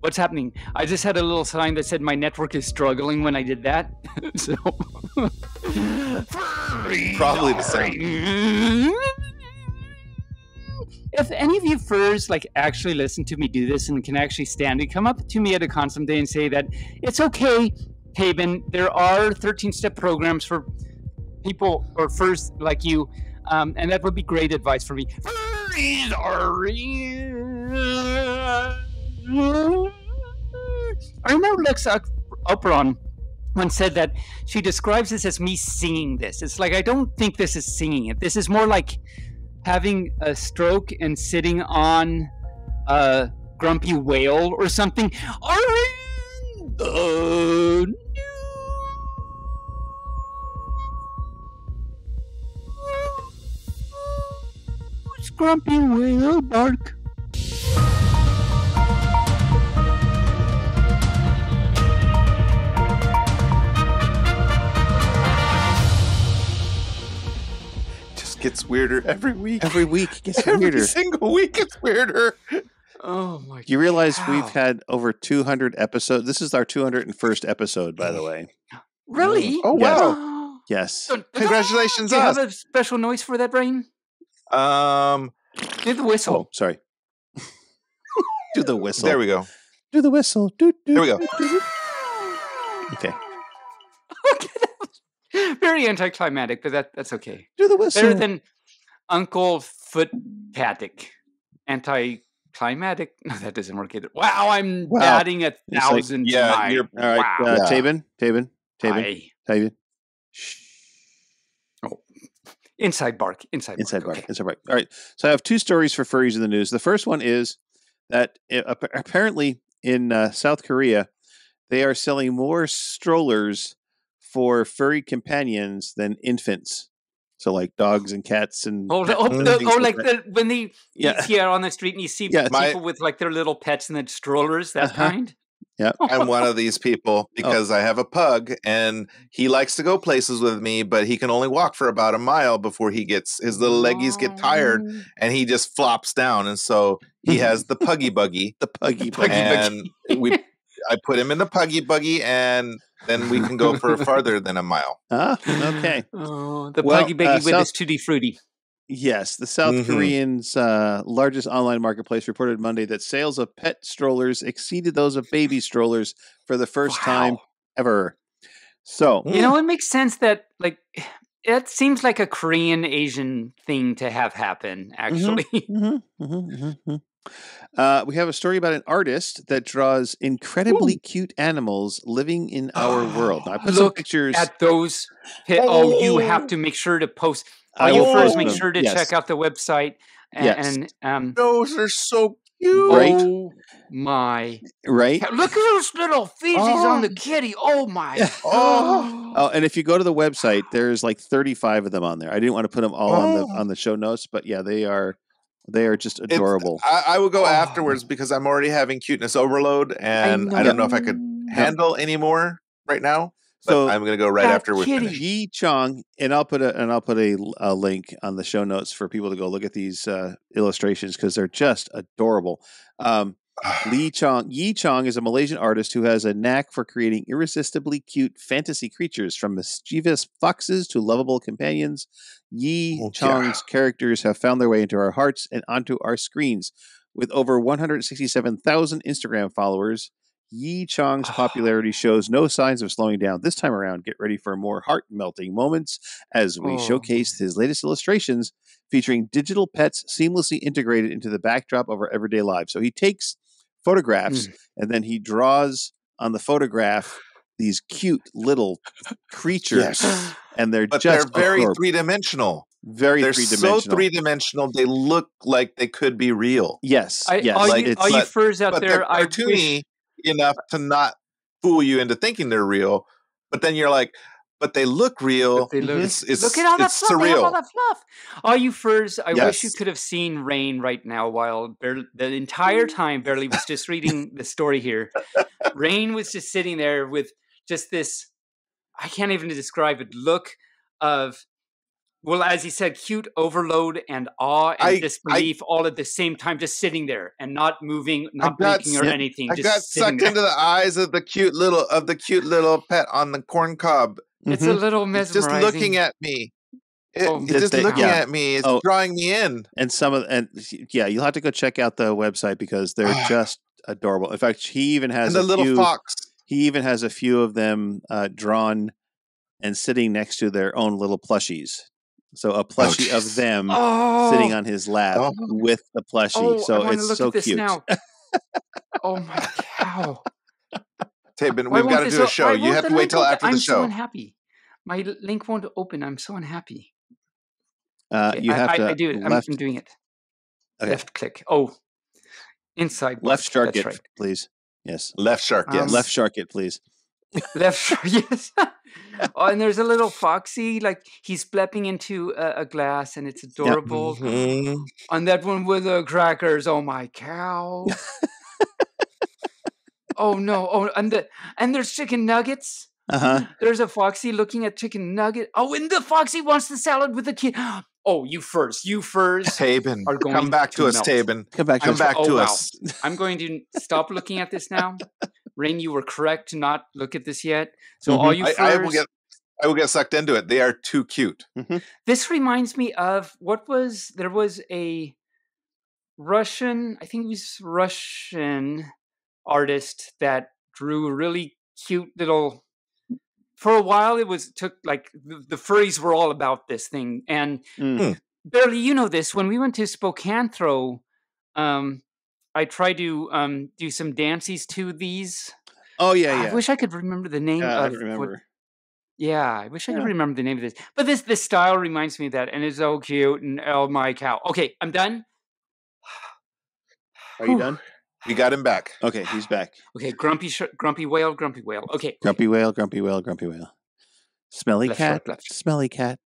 What's happening? I just had a little sign that said my network is struggling when I did that. So probably the same. If any of you furs actually listen to me do this and can actually stand it, come up to me at a con someday and say that it's okay to Taebyn, there are 13-step programs for people or furs like you, and that would be great advice for me. I remember Lex Operon once said that she describes this as me singing this. It's like, I don't think this is singing it. This is more like having a stroke and sitting on a grumpy whale or something. Grumpy whale bark. Just gets weirder every week. Every week it gets Every weirder. single week it's weirder. Oh my! You realize we've had over 200 episodes. This is our 201st episode, by the way. Really? Oh Yes. wow! Yes. Congratulations, Do you us. have a special noise for that, Brain? Do the whistle. Oh, sorry. Do the whistle. There we go. Do the whistle. Do, do, There we go. do, do, do. Okay. Very anticlimactic, but that's okay. Do the whistle. Better than Uncle Footpatic. Anticlimactic. No, that doesn't work either. Wow, I'm batting 1,000 tonight. All right, wow. Taebyn. Shh. Oh. Inside bark. All right. So I have two stories for furries in the news. The first one is that apparently in South Korea, they are selling more strollers for furry companions than infants. So like dogs and cats and when they see out on the street and you see people with like their little pets and then strollers, that kind. Yeah, I'm one of these people because I have a pug and he likes to go places with me, but he can only walk for about a mile before he gets his little leggies get tired and he just flops down. And so he has the puggy buggy, and I put him in the puggy buggy, and then we can go for farther than a mile. Okay. Oh, the puggy buggy with his tutti frutti. Yes, the South Koreans' largest online marketplace reported Monday that sales of pet strollers exceeded those of baby strollers for the first time ever. So, it makes sense that it seems like a Korean Asian thing to have happen. Actually, we have a story about an artist that draws incredibly cute animals living in our world. Now, I put some pictures at those. You have to make sure to post. First, make sure to check out the website. And those are so cute. Oh my! Right? Look at those little feetsies on the kitty. Oh my! And if you go to the website, there's like 35 of them on there. I didn't want to put them all on the show notes, but yeah, they are just adorable. I will go afterwards because I'm already having cuteness overload, and I don't know if I could handle any more right now. So I'm going to go right after we're finished. Yi Chong, and I'll put a link on the show notes for people to go look at these illustrations because they're just adorable. Yi Chong is a Malaysian artist who has a knack for creating irresistibly cute fantasy creatures, from mischievous foxes to lovable companions. Yi Chong's characters have found their way into our hearts and onto our screens. With over 167,000 Instagram followers, Yi Chong's popularity shows no signs of slowing down. This time around, get ready for more heart-melting moments as we showcase his latest illustrations featuring digital pets seamlessly integrated into the backdrop of our everyday lives. So he takes photographs and then he draws on the photograph these cute little creatures, and they're very three-dimensional. They're so three-dimensional. They look like they could be real. Yes. All you furs out there, they're cartoony enough to not fool you into thinking they're real, but then you're like, but they look real. Look at all that fluff. Surreal. They have all that fluff. All you furs, I wish you could have seen Rain right now while the entire time Barely was just reading the story here. Rain was just sitting there with just this, I can't even describe it, look of, well, as he said, cute overload and awe and disbelief all at the same time, just sitting there and not moving, not blinking or anything. I got sucked into the eyes of the cute little pet on the corn cob. It's a little mesmerizing. It's just looking at me. It's just looking at me. It's drawing me in. And you'll have to go check out the website because they're just adorable. In fact, he even has little fox. He even has a few of them drawn and sitting next to their own little plushies. So a plushie of them sitting on his lap with the plushie. So I it's look so at this cute. Now. Oh my cow. Taebyn, we've got to do a show. You have to wait till after the show. I'm so unhappy. My link won't open. I'm so unhappy. You have to. I do it. I'm doing it. Okay. Left click. Oh, inside. Left shark it, right. Please. Yes. Left shark. Yes. Left shark it, please. Left shark. Yes. And there's a little foxy, like he's blepping into a glass, and it's adorable. Yep. Mm-hmm. On that one with the crackers. Oh my cow. Oh no! Oh, and there's chicken nuggets. There's a foxy looking at chicken nugget. Oh, and the foxy wants the salad with the kid. Oh, you first. Taebyn, come back to us, Taebyn. Come back to us. I'm going to stop looking at this now. Rain, you were correct to not look at this yet. So all you first. I will get sucked into it. They are too cute. This reminds me of there was a Russian, I think it was Russian artist that drew a really cute little. For a while, took like the furries were all about this thing, and barely you know this. When we went to Spokane Throw, I tried to do some dances to these. Oh yeah. I wish I could remember the name. I remember. I wish I could remember the name of this. But this style reminds me of that, and it's so cute. And oh my cow! Okay, I'm done. Are you done? We got him back. Okay, he's back. Okay, grumpy whale. Okay. Grumpy whale. Smelly cat. Smelly cat.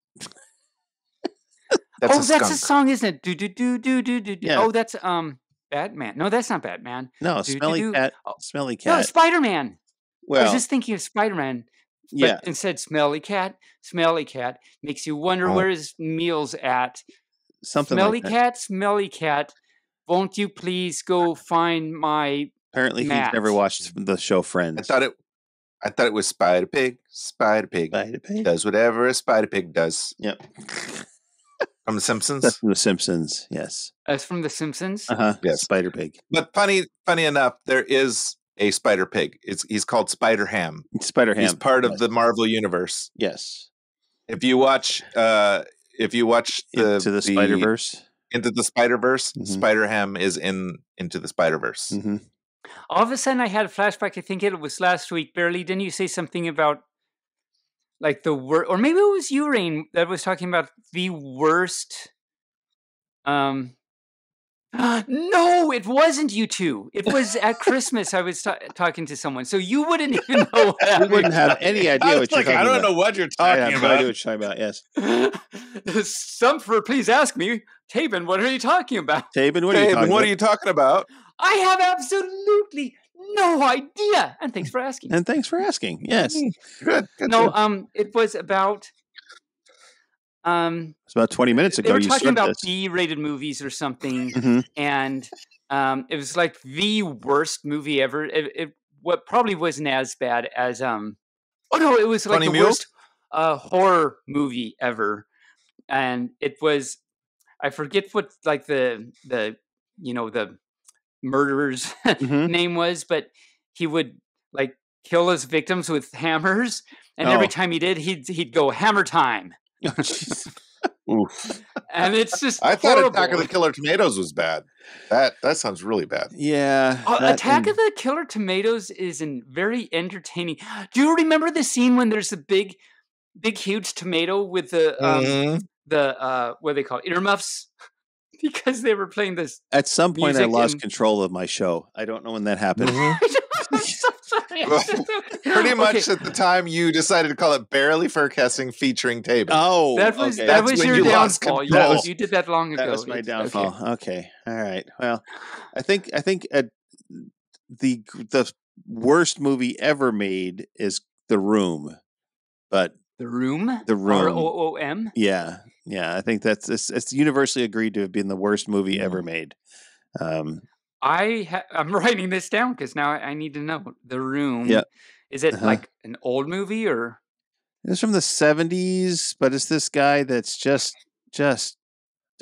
That's a song, isn't it? Do do do do do do. Yeah. Oh, that's Batman. No, that's not Batman. No, Smelly Cat. Smelly Cat. No, Spider-Man. Well, I was just thinking of Spider-Man. Yeah. But instead, Smelly Cat makes you wonder where his meal's at. Something Smelly like that. Smelly cat. Won't you please go find my Apparently mat? He's never watched the show Friends. I thought it was Spider Pig. Spider Pig does whatever a Spider Pig does. Yep. From The Simpsons? That's from The Simpsons, yes. That's from The Simpsons? Yes. Spider Pig. But funny enough, there is a Spider Pig. He's called Spider Ham. Spider Ham. He's part of the Marvel Universe. Yes. If you watch Into the Spider-Verse. Into the Spider-Verse, Spider Ham is Into the Spider-Verse. All of a sudden I had a flashback. I think it was last week. Barely, didn't you say something about like the worst, or maybe it was you, Rain, that was talking about the worst. No, it wasn't you two. It was at Christmas. I was talking to someone, so you wouldn't even know. We wouldn't have any idea what you're talking about. I don't know what you're talking about. I know what you're talking about. Yes. Please ask me, Taebyn. What are you talking about? Taebyn, what are you talking about? I have absolutely no idea. And thanks for asking. Yes. Good. No, it was about. It's about 20 minutes ago. They were talking about B-rated movies or something, and it was like the worst movie ever. It what probably wasn't as bad as Oh no, it was like the worst horror movie ever, and it was. I forget what like the murderer's name was, but he would like kill his victims with hammers, and every time he did, he'd go hammer time. Oof. And it's just I thought Attack of the Killer Tomatoes was bad. That sounds really bad. Yeah. Attack of the Killer Tomatoes is very entertaining. Do you remember the scene when there's a big huge tomato with the what do they call it? Earmuffs? Because they were playing this. At some point I lost control of my show. I don't know when that happened. Pretty much at the time you decided to call it Barely Furcasting featuring Taebyn. Oh, that was your downfall. You did that long ago. That was my downfall. Okay. All right. Well, I think the worst movie ever made is The Room, but The Room, ROOM. Yeah. I think it's universally agreed to have been the worst movie ever made. I'm writing this down because now I need to know. The Room. Yeah. Is it like an old movie or? It's from the 70s, but it's this guy that's just.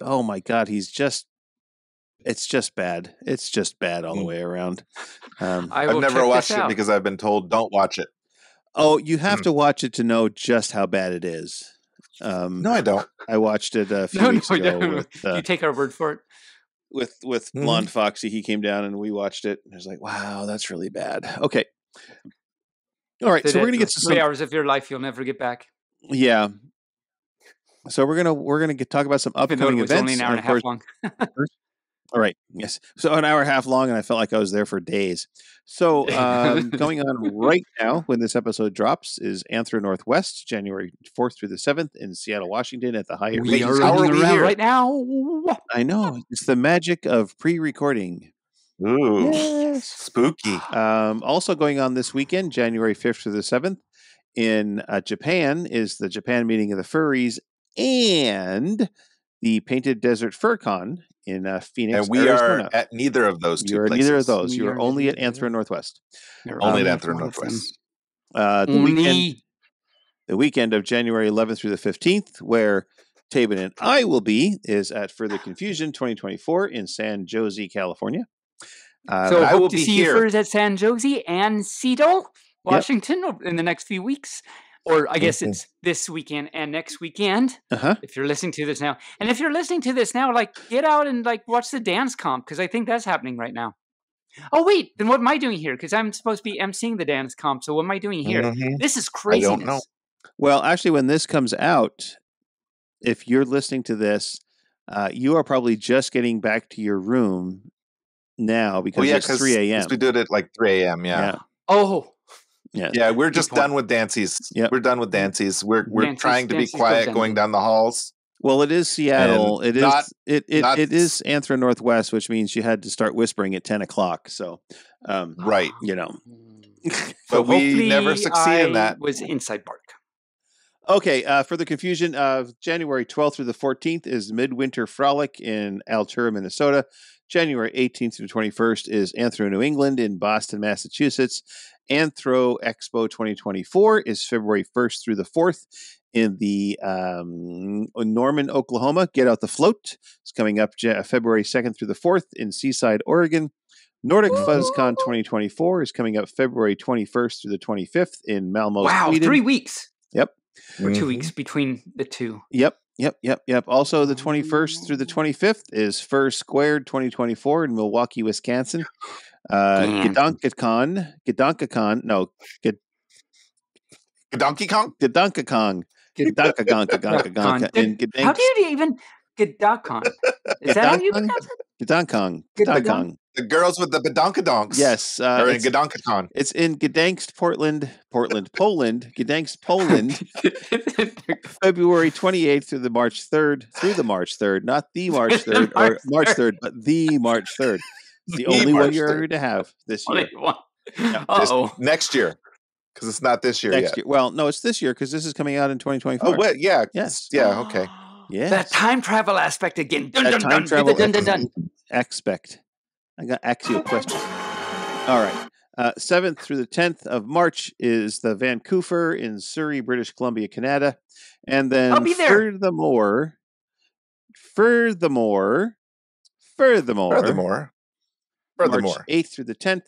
Oh my God, he's just It's just bad. It's just bad all the way around. I've never watched it because I've been told don't watch it. Oh, you have to watch it to know just how bad it is. No, I don't. I watched it a few weeks ago. You take our word for it. With Blonde Foxy, he came down and we watched it. I was like, wow, that's really bad. Okay. All right, so we're gonna get to 3 hours of your life you'll never get back. Yeah. So we're gonna talk about some upcoming events. Only an hour and a half long. All right. Yes. So an hour and a half long, and I felt like I was there for days. So going on right now, when this episode drops, is Anthro Northwest, January 4th through the 7th in Seattle, Washington, at the Hyatt Regency. We are running around right now. I know. It's the magic of pre-recording. Ooh, yes. Spooky. Also going on this weekend, January 5th through the 7th, in Japan, is the Japan meeting of the furries and the Painted Desert FurCon in Phoenix, and we Arizona. are at neither of those two places. Neither of those. You are only at Anthro Northwest. Only at Anthro Northwest. The weekend of January 11th through the 15th, where Taebyn and I will be, is at Further Confusion 2024 in San Jose, California. So I hope to see you first at San Jose and Seattle, Washington, in the next few weeks. Or I guess it's this weekend and next weekend, if you're listening to this now. And if you're listening to this now, get out and watch the dance comp, because I think that's happening right now. Oh, wait, then what am I doing here? Because I'm supposed to be emceeing the dance comp, so what am I doing here? This is craziness. I don't know. Well, actually, when this comes out, if you're listening to this, you are probably just getting back to your room now because it's 3 a.m. We did it like 3 a.m., yeah. Oh, yeah, we're just done with dances. Yep. We're done with dances. We're trying to be quiet going down the halls. Well, it is Seattle. It is Anthro Northwest, which means you had to start whispering at 10 o'clock. So, right, but we never succeed in that. Was Inside Bark. Okay, for the confusion of January 12th through the 14th is Midwinter Frolic in Altura, Minnesota. January 18th through 21st is Anthro New England in Boston, Massachusetts. Anthro Expo 2024 is February 1st through the 4th in the Norman, Oklahoma. Get Out the Float is coming up February 2nd through the 4th in Seaside, Oregon. Nordic FuzzCon 2024 is coming up February 21st through the 25th in Malmo, Sweden. 3 weeks. Yep. Or 2 weeks between the two. Yep. Also, the 21st through the 25th is Fur Squared 2024 in Milwaukee, Wisconsin. Gedonkacon in Gdansk. How do you even Gedonkon? Is that how you pronounce it? Gedonkon. The girls with the bedonkadonks. Yes. Are in Gedonkacon. It's in Gdansk, Poland, Gdansk, Poland, February 28th through the March 3rd, not the March 3rd, or March 3rd, but the March 3rd. It's the only one you're going to have this year. Next year, because it's not this year yet. Well, no, it's this year because this is coming out in 2024. Oh, wait, yeah. Yes. Yeah, okay. Yeah. That time travel aspect again. Time travel aspect. I got to ask you a question. All right. 7th through the 10th of March is the Vancouver in Surrey, British Columbia, Canada. And then I'll be there. Furthermore, March 8th through the 10th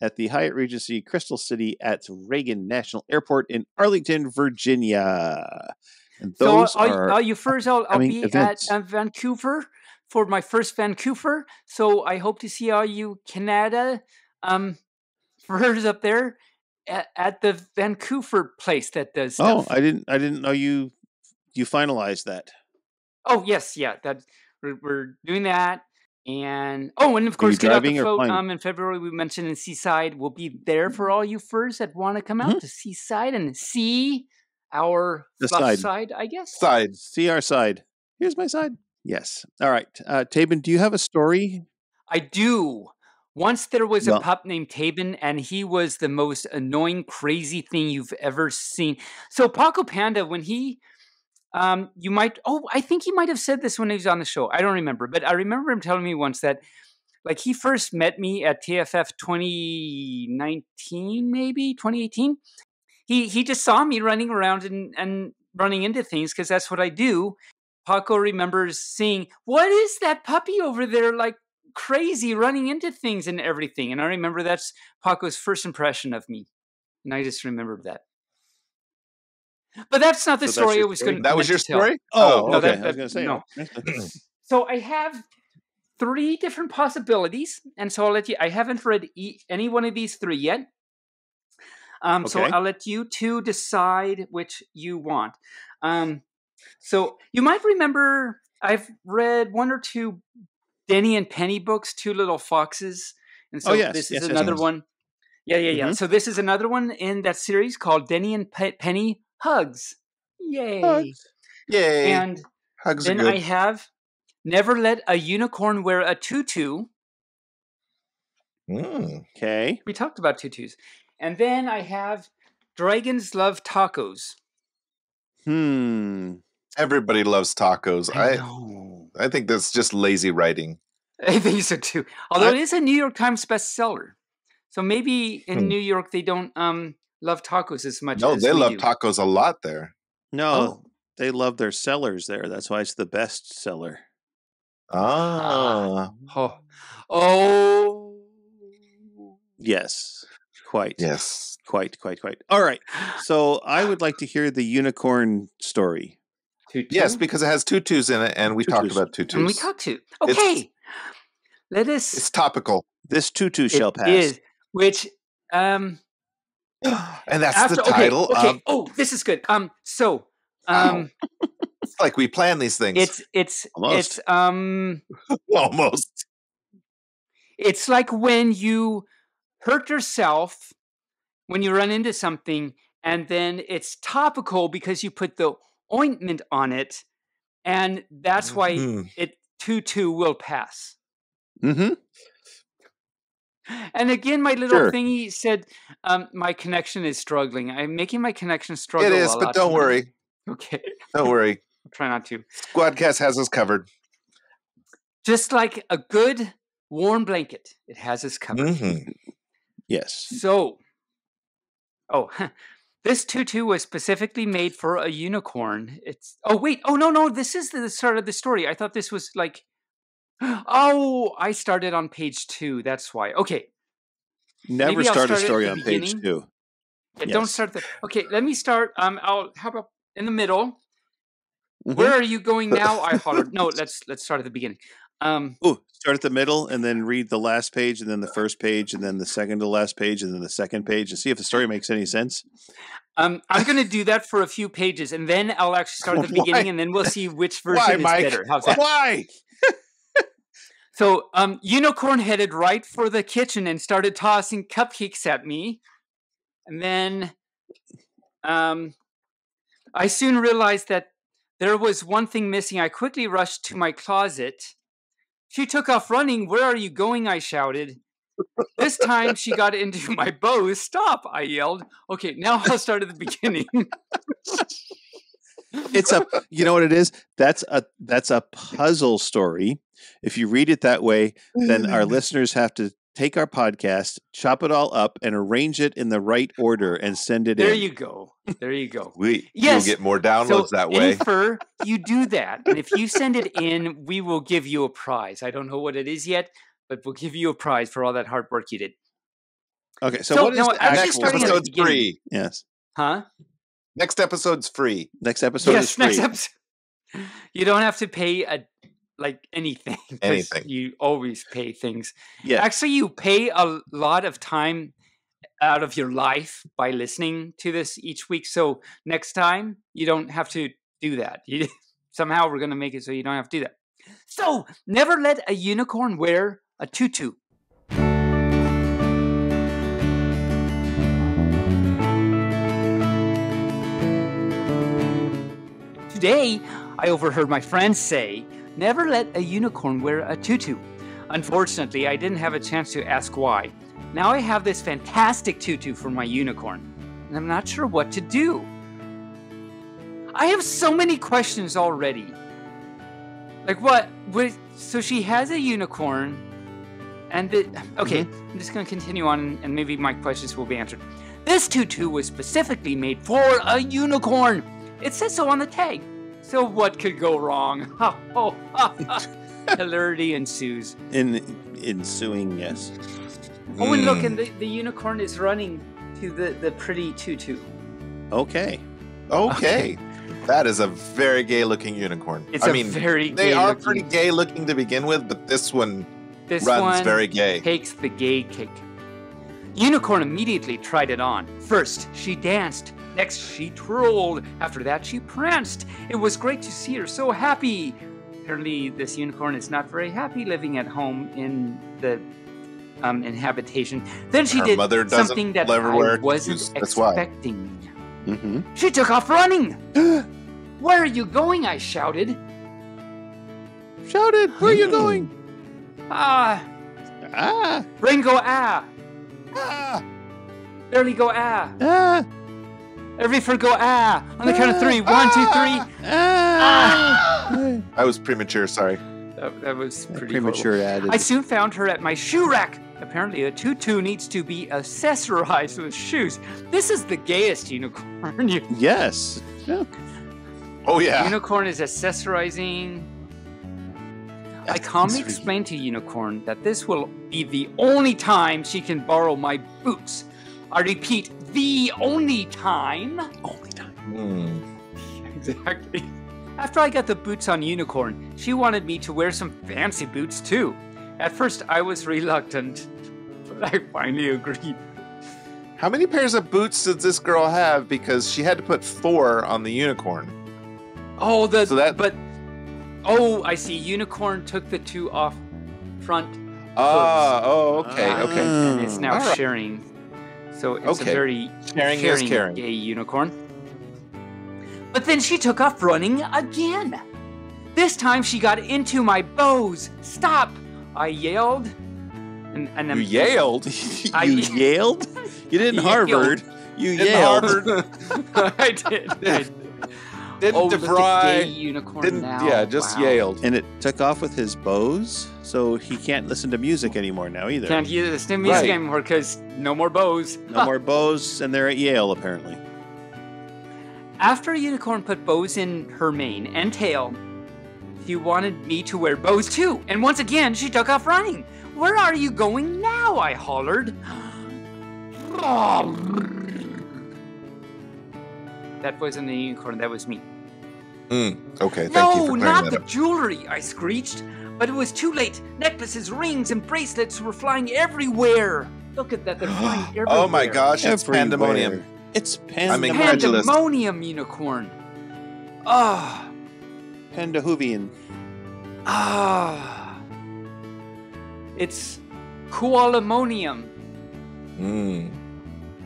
at the Hyatt Regency Crystal City at Reagan National Airport in Arlington, Virginia. And those are you first? I'll be events. at Vancouver for my first Vancouver. So I hope to see all you Canada furs up there at the Vancouver place that does stuff. Oh, I didn't know you finalized that. Oh yes, yeah. That we're doing that. And of course, Get Out the Float. In February, we mentioned in Seaside. We'll be there for all you furs that want to come out to Seaside and see our side, I guess. See our side. Here's my side. Yes. All right. Taebyn, do you have a story? I do. Once there was a pup named Taebyn, and he was the most annoying, crazy thing you've ever seen. So Paco Panda, when he... I think he might have said this when he was on the show. I don't remember, but I remember him telling me once that, he first met me at TFF 2019, maybe 2018. He just saw me running around and running into things because that's what I do. Paco remembers seeing, what is that puppy over there, crazy running into things and everything. And I remember that's Paco's first impression of me. And I just remembered that. But that's not the story I was going to That was your story? Oh, no, okay. I was going to say. no. So I have 3 different possibilities. And so I'll let you, I haven't read any one of these 3 yet. So I'll let you 2 decide which you want. So you might remember I've read 1 or 2 Denny and Penny books, 2 Little Foxes. And so this is another one. Yeah. So this is another one in that series called Denny and Penny Hugs. Yay. Hugs. Yay. And Hugs then are good. I have Never Let a Unicorn Wear a Tutu. Okay. We talked about tutus. And then I have Dragons Love Tacos. Everybody loves tacos. I know. I think that's just lazy writing. I think so too. Although it is a New York Times bestseller. So maybe in New York they don't love tacos as much as No, they love do. tacos a lot there. No, they love their sellers there. That's why it's the best seller. Ah. Oh. Yes. Quite. Yes. Quite. All right. So I would like to hear the unicorn story. Tutu? Yes, because it has tutus in it, and we talked about tutus. And we talked to. Okay. It's topical. This tutu shall pass. Is, which and that's the title of. Oh, this is good. It's like we plan these things. It's almost. It's like when you hurt yourself when you run into something, and then it's topical because you put the ointment on it, and that's why it tutu will pass. Mm-hmm. And again, my little thingy said, my connection is struggling. I'm making my connection struggle. It is, but don't worry. Okay. Don't worry. I'll try not to. Squadcast has us covered. Just like a good warm blanket, it has us covered. Mm-hmm. Yes. So, this tutu was specifically made for a unicorn. No, this is the start of the story. I thought this was like, I started on page 2. That's why. Okay. Never start a story on page 2. Yeah, don't start there. Okay, let me start. How about in the middle? Mm-hmm. Where are you going now? I hollered. No, let's start at the beginning. Start at the middle and then read the last page and then the first page and then the second to last page and then the second page and see if the story makes any sense. I'm going to do that for a few pages and then I'll actually start at the beginning and then we'll see which version is better. How's that? Why? So, Unicorn headed right for the kitchen and started tossing cupcakes at me. And then I soon realized that there was one thing missing. I quickly rushed to my closet. She took off running. Where are you going? I shouted. This time she got into my bow. Stop, I yelled. Okay, now I'll start at the beginning. You know what it is? That's a puzzle story. If you read it that way, then our listeners have to take our podcast, chop it all up, and arrange it in the right order and send it in. There you go. You'll get more downloads that way. Infer, you do that. And if you send it in, we will give you a prize. I don't know what it is yet, but we'll give you a prize for all that hard work you did. Okay, so what is the next episode's free? Yes. Huh? Next episode's free. Next episode is free. Next episode. You don't have to pay anything. Anything. You always pay things. Yeah. Actually, you pay a lot of time out of your life by listening to this each week. So next time, you don't have to do that. Somehow we're going to make it so you don't have to do that. So never let a unicorn wear a tutu. Today, I overheard my friends say, never let a unicorn wear a tutu. Unfortunately, I didn't have a chance to ask why. Now I have this fantastic tutu for my unicorn, and I'm not sure what to do. I have so many questions already. Like what? So she has a unicorn, and okay, I'm just going to continue on, and maybe my questions will be answered. This tutu was specifically made for a unicorn. It says so on the tag. So what could go wrong? Hilarity ensues. Ensuing, yes. Oh, and look, and the unicorn is running to the pretty Tutu. Okay. That is a very gay-looking unicorn. They are pretty gay-looking to begin with, but this one runs very gay. Takes the gay cake. Unicorn immediately tried it on. First, she danced. Next, she twirled. After that, she pranced. It was great to see her so happy. Apparently, this unicorn is not very happy living at home in the habitation. Then she did something that I wasn't expecting. Mm-hmm. She took off running. Where are you going? I shouted. Where are you going? Rain go Barely go Every for go On the count of 3. 1, 2, 3. I was premature, sorry. That was pretty premature added. I soon found her at my shoe rack. Apparently, a tutu needs to be accessorized with shoes. This is the gayest unicorn. Yes. Yeah. Oh, yeah. Unicorn is accessorizing. I calmly explained to Unicorn that this will be the only time she can borrow my boots. I repeat, the only time. Only time. Exactly. After I got the boots on Unicorn, she wanted me to wear some fancy boots too. At first, I was reluctant, but I finally agreed. How many pairs of boots did this girl have? Because she had to put 4 on the unicorn. Oh, I see. Unicorn took the 2 off front. Okay. And it's now sharing. So it's a very sharing gay unicorn. But then she took off running again. This time she got into my bows. Stop! I yelled. And you yelled? You yelled? You didn't Harvard. You yelled. I did. Didn't DeVry. Unicorn now. Yeah, just yelled. And it took off with his bows, so he can't listen to music anymore now either. Can't listen to music anymore because no more bows. No more bows, and they're at Yale apparently. After Unicorn put bows in her mane and tail, she wanted me to wear bows too. And once again, she took off running. Where are you going now? I hollered. That wasn't the unicorn, that was me. Okay, thank you for No, clearing not that the up. jewelry, I screeched. But it was too late. Necklaces, rings, and bracelets were flying everywhere. Look at that, they're flying everywhere. Oh my gosh, it's pandemonium. It's pandemonium. Pandemonium unicorn. Pandahuvian. It's koalamonium.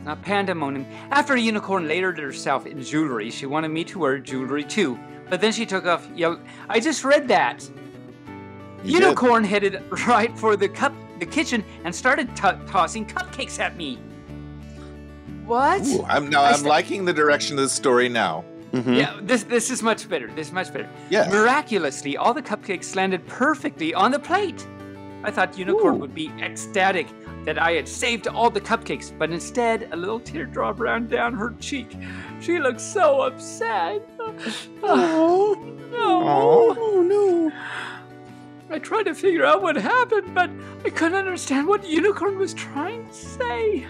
Not pandemonium. After a unicorn layered herself in jewelry, she wanted me to wear jewelry too. But then she took off. I just read that. Unicorn headed right for the kitchen and started tossing cupcakes at me. What? Ooh, I'm liking the direction of the story now. Mm-hmm. Yeah, this is much better. Yeah. Miraculously, all the cupcakes landed perfectly on the plate. I thought Unicorn would be ecstatic that I had saved all the cupcakes, but instead, a little teardrop ran down her cheek. She looked so upset. Oh no. I tried to figure out what happened, but I couldn't understand what Unicorn was trying to say.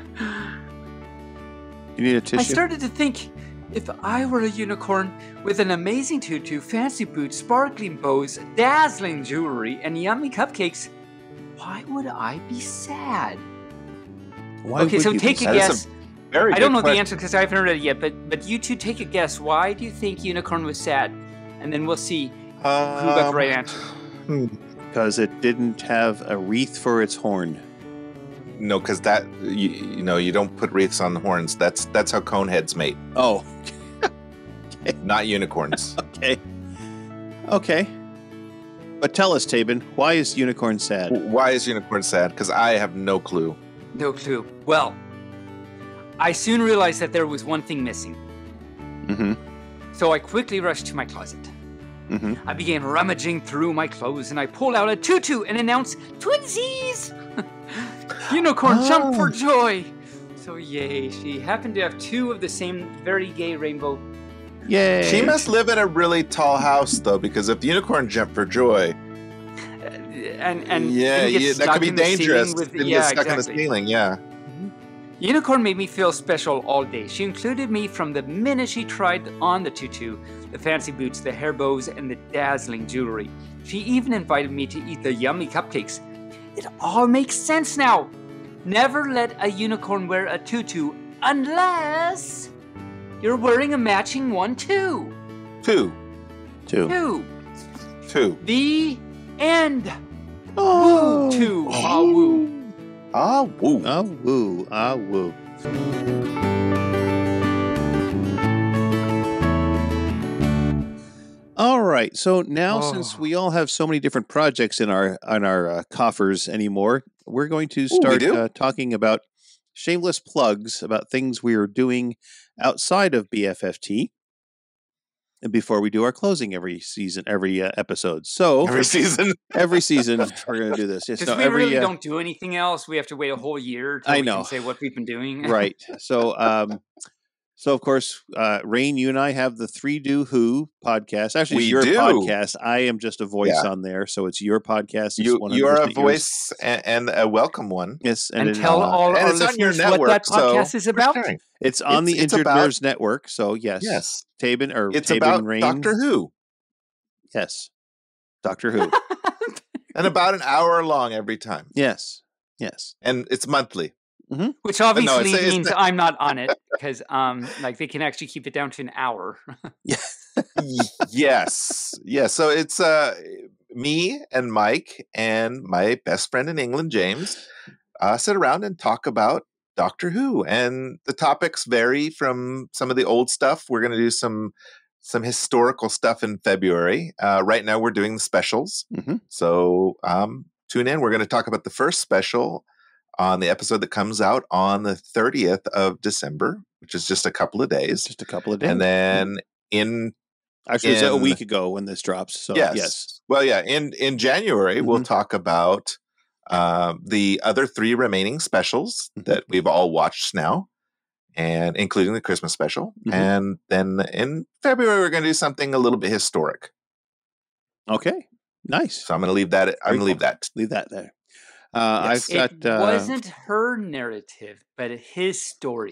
You need a tissue? I started to think, if I were a unicorn with an amazing tutu, fancy boots, sparkling bows, dazzling jewelry, and yummy cupcakes, why would I be sad? Okay, so take a guess. I don't know the answer because I haven't heard it yet, but you two take a guess. Why do you think Unicorn was sad? And then we'll see who got the right answer. Because it didn't have a wreath for its horn. No, because that you don't put wreaths on the horns. That's how coneheads mate. Oh, okay. Not unicorns. Okay. But tell us, Taebyn, why is Unicorn sad? Why is Unicorn sad? Because I have no clue. No clue. Well, I soon realized that there was one thing missing. Mm-hmm. So I quickly rushed to my closet. Mm-hmm. I began rummaging through my clothes, and I pulled out a tutu and announced, "Twinsies!" Unicorn jumped for joy. So yay, she happened to have 2 of the same very gay rainbow. Yay! She must live in a really tall house, though, because if the unicorn jumped for joy... and that could be dangerous. Get stuck in the exactly. ceiling. Yeah. Unicorn made me feel special all day. She included me from the minute she tried on the tutu, the fancy boots, the hair bows, and the dazzling jewelry. She even invited me to eat the yummy cupcakes. It all makes sense now. Never let a unicorn wear a tutu unless you're wearing a matching one too. Two. The end. Oh. Woo to ah woo. Ah woo. Ah woo. Ah woo. All right. So now, since we all have so many different projects in our coffers anymore, we're going to start talking about shameless plugs about things we are doing outside of BFFT. And before we do our closing every episode. So every season we're going to do this. Because we really don't do anything else. We have to wait a whole year till we can say what we've been doing. Right. So of course, Rain, you and I have the Three Do Who podcast. Actually, it's your podcast. I am just a voice on there, so it's your podcast. You are a voice and a welcome one. Yes, and tell all our listeners what that podcast is about. It's on the Injured Nerves Network. So yes, Taebyn it's Taebyn about and Rain. Doctor Who. Yes, Doctor Who, and about an hour long every time. Yes, and it's monthly. Mm-hmm. Which obviously means I'm not on it because they can actually keep it down to an hour. Yes. So it's me and Mike and my best friend in England, James, sit around and talk about Doctor Who, and the topics vary from some of the old stuff. We're going to do some historical stuff in February. Right now, we're doing the specials, so tune in. We're going to talk about the first special on the episode that comes out on the 30th of December, which is just a couple of days. And then it's a week ago when this drops. So yes. Well, yeah, in January, we'll talk about the other 3 remaining specials that we've all watched now, and including the Christmas special. And then in February, we're going to do something a little bit historic. Okay. Nice. So I'm going to leave that. Leave that there. Yes. It wasn't her narrative, but his story.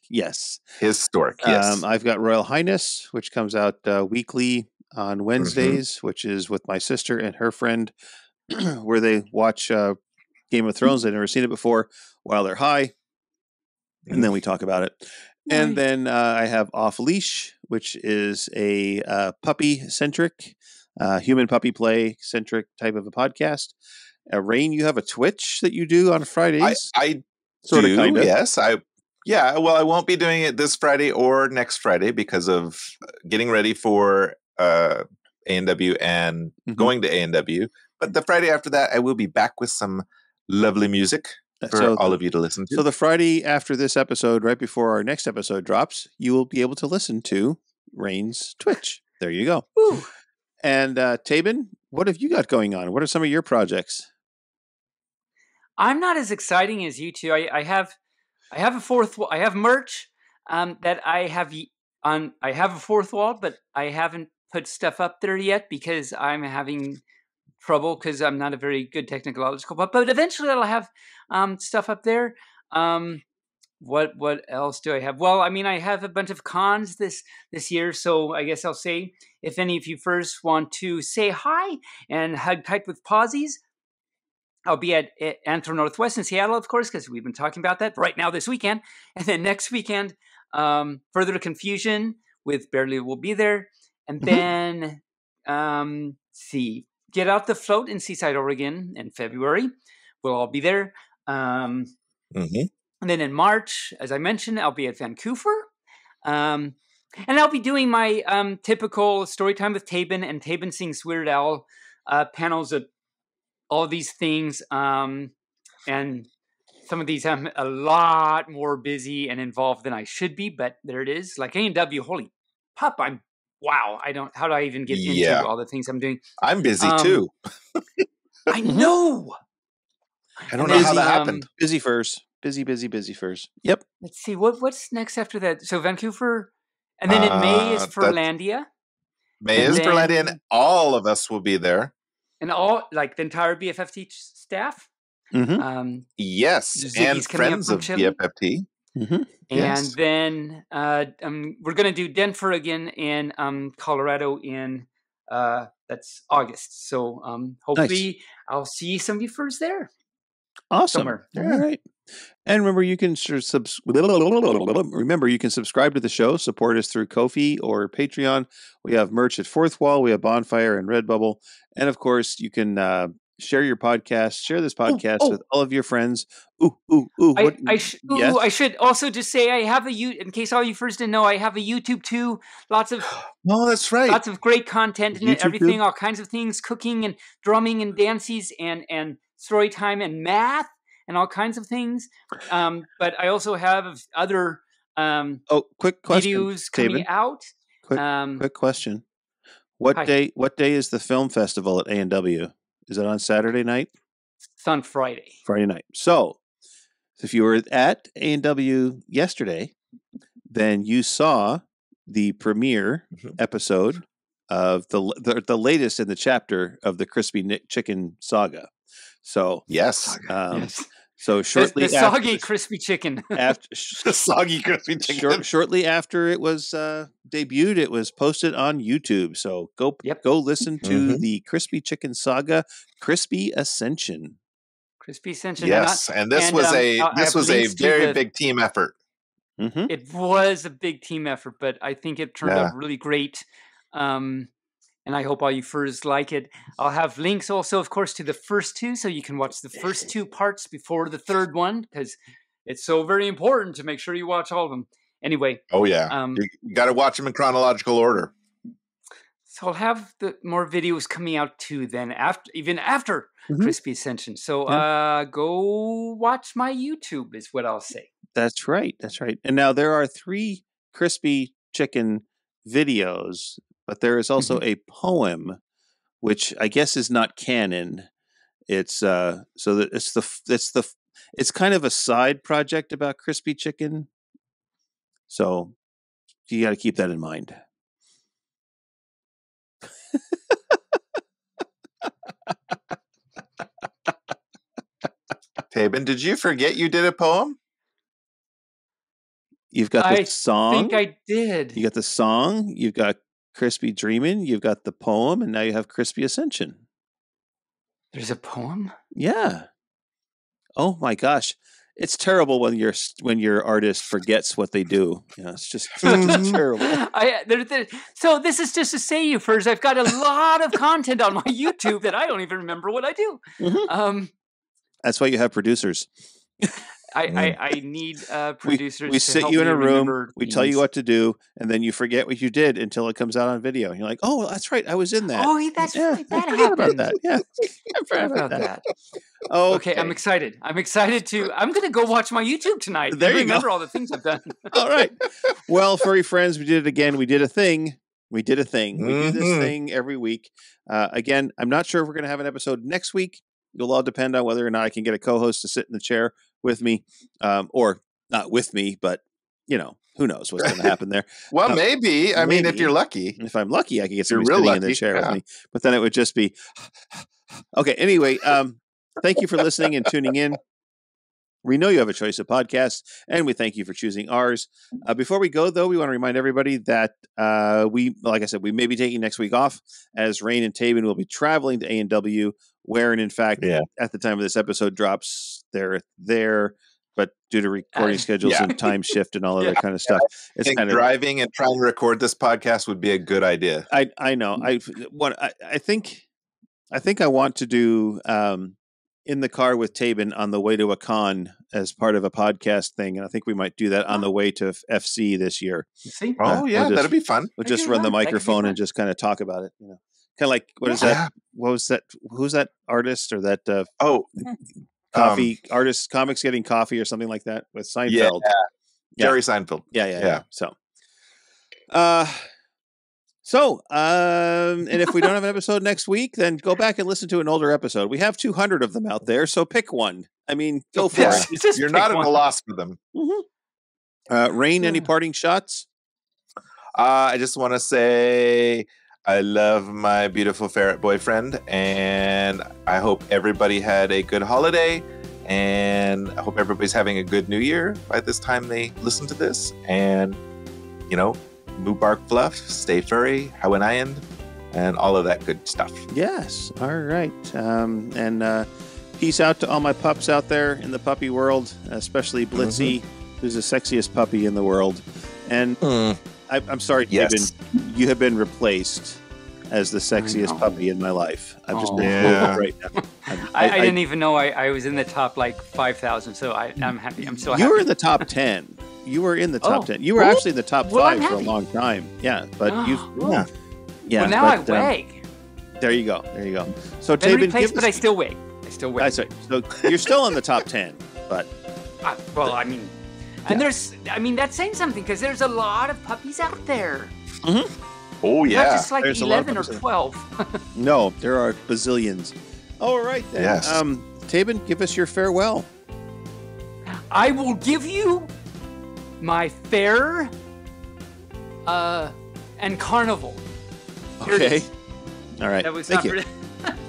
Yes. Historic, yes. I've got Royal Highness, which comes out weekly on Wednesdays, which is with my sister and her friend, where they watch Game of Thrones. They've never seen it before while they're high. And then we talk about it. Nice. And then I have Off Leash, which is a puppy-centric, human puppy play-centric type of a podcast. Rain, you have a Twitch that you do on Fridays? I sort of, kind of. Yes. I won't be doing it this Friday or next Friday because of getting ready for A&W and going to A&W. But the Friday after that, I will be back with some lovely music for all of you to listen to. So the Friday after this episode, right before our next episode drops, you will be able to listen to Rain's Twitch. There you go. Woo. And Taebyn, what have you got going on? What are some of your projects? I'm not as exciting as you two. I have a fourth. I have merch that I have on. I have a fourth wall, but I haven't put stuff up there yet because I'm having trouble because I'm not a very good technological. But eventually I'll have stuff up there. What else do I have? Well, I mean, I have a bunch of cons this year, so I guess I'll say if any of you first want to say hi and hug tight with Pausies, I'll be at Anthro Northwest in Seattle, of course, because we've been talking about that right now this weekend. And then next weekend, Further to Confusion with Barely will be there. And then, Get Out the Float in Seaside, Oregon in February. We'll all be there. And then in March, as I mentioned, I'll be at Vancouver. And I'll be doing my typical Storytime with Taebyn and Taebyn Sings Weird Al panels at all these things. And some of these I'm a lot more busy and involved than I should be, but there it is. Like A&W, holy pup, how do I even get into all the things I'm doing? I'm busy too. I know. I don't know how that happened. Busy first. Busy first. Yep. Let's see. What's next after that? So Vancouver, and then in May is Furlandia. May is Furlandia, and all of us will be there. and all like the entire BFFT staff. Yes, Ziggy's and coming friends up of from Chile. BFFT. And Yes. then we're going to do Denver again in Colorado in that's August. So hopefully I'll see some of you first there. Awesome. Somewhere. All right. And remember, you can subscribe to the show. Support us through Ko-fi or Patreon. We have merch at Fourth Wall. We have Bonfire and Redbubble. And of course, you can share your podcast. Share this podcast with all of your friends. I should also just say I have in case all you first didn't know, I have a YouTube too. Lots of that's right. Lots of great content in it. Everything, all kinds of things, cooking and drumming and dances and story time and math and all kinds of things. But I also have other quick question, videos coming out. Quick question. What day is the film festival at A&W? Is it on Saturday night? It's on Friday. Friday night. So if you were at A&W yesterday, then you saw the premiere episode of the latest in the chapter of the Crispy Chicken saga. So yes. So shortly the after soggy crispy chicken. Soggy crispy chicken. Shortly after it was debuted, it was posted on YouTube. So go listen to the Crispy Chicken saga, Crispy Ascension. Crispy Ascension. Yes, and this was a very big team effort. It was a big team effort, but I think it turned out really great. And I hope all you furs like it. I'll have links also, of course, to the first two, so you can watch the first two parts before the third one, because it's so very important to make sure you watch all of them. Anyway. Oh, yeah. You got to watch them in chronological order. So I'll have more videos coming out too then, after Crispy Ascension. So go watch my YouTube is what I'll say. That's right. And now there are 3 Crispy Chicken videos, but there is also a poem, which I guess is not canon. It's so that it's kind of a side project about Crispy Chicken. So you got to keep that in mind. Taebyn, did you forget you did a poem? You've got the song. I think I did. You got the song. You've got Crispy Dreamin'. You've got the poem, and now you have Crispy Ascension. There's a poem? Yeah. Oh my gosh, it's terrible when your artist forgets what they do. You know, it's just terrible. So this is just to say, you first, I've got a lot of content on my YouTube that I don't even remember what I do. That's why you have producers. I need producers. We sit you in a room. We tell you what to do, and then you forget what you did until it comes out on video. And you're like, "Oh, that's right, I was in that." Oh, that's right. That happened. That. Yeah, I forgot about that. Okay, I'm excited. I'm going to go watch my YouTube tonight. There you remember all the things I've done. All right. Well, furry friends, we did it again. We did a thing. We do this thing every week. Again, I'm not sure if we're going to have an episode next week. It'll all depend on whether or not I can get a co-host to sit in the chair with me, or not with me, but who knows what's going to happen there. Well, maybe. I mean, if you're lucky. If I'm lucky, I can get somebody sitting in the chair with me. But then it would just be okay. Anyway, thank you for listening and tuning in. We know you have a choice of podcasts, and we thank you for choosing ours. Before we go, though, we want to remind everybody that like I said, we may be taking next week off, as Rain and Taebyn will be traveling to A&W, where, and in fact, at the time of this episode it's there, but due to recording schedules and time shift and all of that kind of stuff, it's kind of driving and trying to record this podcast would be a good idea. I know. I think I want to do in the car with Taebyn on the way to a con as part of a podcast thing, and I think we might do that on the way to FC this year. See? That'd be fun. We'll just run the microphone and just kind of talk about it. Kind of like what is that? What was that? Who's that artist or that? Coffee artist, comics getting coffee or something like that with Seinfeld. Jerry Seinfeld. Yeah. And if we don't have an episode next week, then go back and listen to an older episode. We have 200 of them out there, so pick one. I mean, go for it. You're not at a loss for them. Rain, any parting shots? I just want to say I love my beautiful ferret boyfriend, and I hope everybody had a good holiday, and I hope everybody's having a good new year by this time they listen to this. And, Mubarak Fluff, stay furry, Hawaiian, and all of that good stuff. Yes. All right. And peace out to all my pups out there in the puppy world, especially Blitzy, who's the sexiest puppy in the world. And I'm sorry, Taebyn, you have been replaced as the sexiest puppy in my life. I've just been right now. I didn't even know I was in the top 5,000, so I'm happy. I'm so happy. You were in the top 10. You were in the top 10. You were actually in the top 5 for a long time. Yeah, but well, now I wag. There you go. So Taebyn, but I still wag. That's right. So you're still in the top 10, but and that's saying something because there's a lot of puppies out there. Oh yeah, not just like there's 11 or 12. No, there are bazillions. All right then. Yes. Taebyn, give us your farewell. I will give you my fair and carnival. Okay. All right. That was Thank you.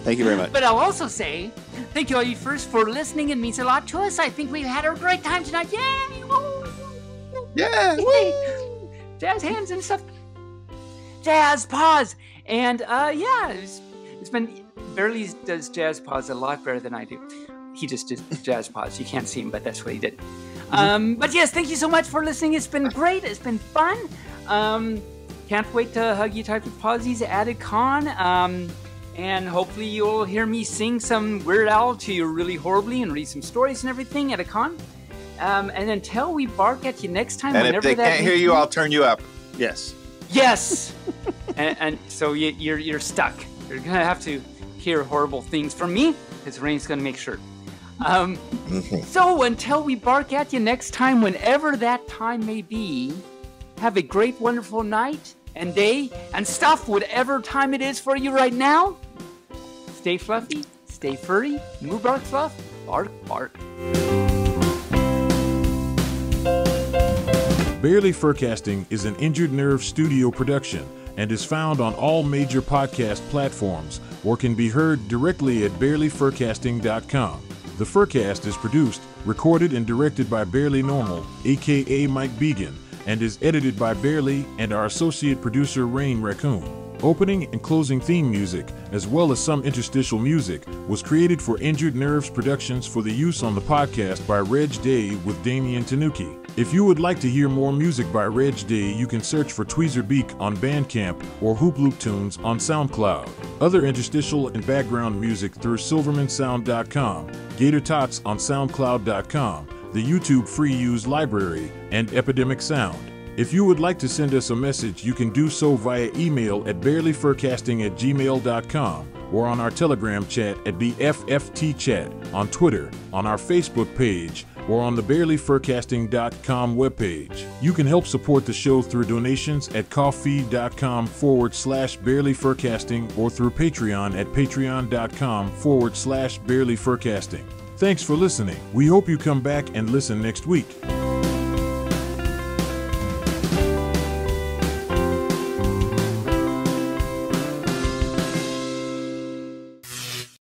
Thank you very much. But I'll also say thank you all you first for listening. It means a lot to us. I think we've had a great time tonight. Yay! Woo! Yeah! Woo! Jazz hands and stuff. Jazz paws. And it's been Barely does jazz paws a lot better than I do. He just did jazz paws. You can't see him, but that's what he did. But yes, thank you so much for listening. It's been great. It's been fun. Can't wait to hug you type of posies at a con. And hopefully you'll hear me sing some Weird Al to you really horribly and read some stories and everything at a con. And until we bark at you next time, and if they can't hear you, I'll turn you up. Yes. Yes. and so you're stuck. You're gonna have to hear horrible things from me, because Rain's gonna make sure. So until we bark at you next time, whenever that time may be, have a great, wonderful night and day and stuff, whatever time it is for you right now. Stay fluffy, stay furry, moo bark fluff, bark bark. Barely Furcasting is an Injured Nerve studio production and is found on all major podcast platforms or can be heard directly at barelyfurcasting.com. The Furcast is produced, recorded, and directed by Barely Normal, aka Mike Began, and is edited by Barely and our associate producer Rain Raccoon. Opening and closing theme music, as well as some interstitial music, was created for Injured Nerves Productions for the use on the podcast by Reg Day with Damian Tanuki. If you would like to hear more music by Reg Day, you can search for Tweezer Beak on Bandcamp or Hoop Loop Tunes on SoundCloud. Other interstitial and background music through SilvermanSound.com, Gator Tots on SoundCloud.com, the YouTube Free Use Library, and Epidemic Sound. If you would like to send us a message, you can do so via email at barelyfurcasting@gmail.com or on our Telegram chat at BFFTchat, on Twitter, on our Facebook page, or on the barelyfurcasting.com webpage. You can help support the show through donations at coffee.com/barelyfurcasting or through Patreon at patreon.com/barelyfurcasting. Thanks for listening. We hope you come back and listen next week.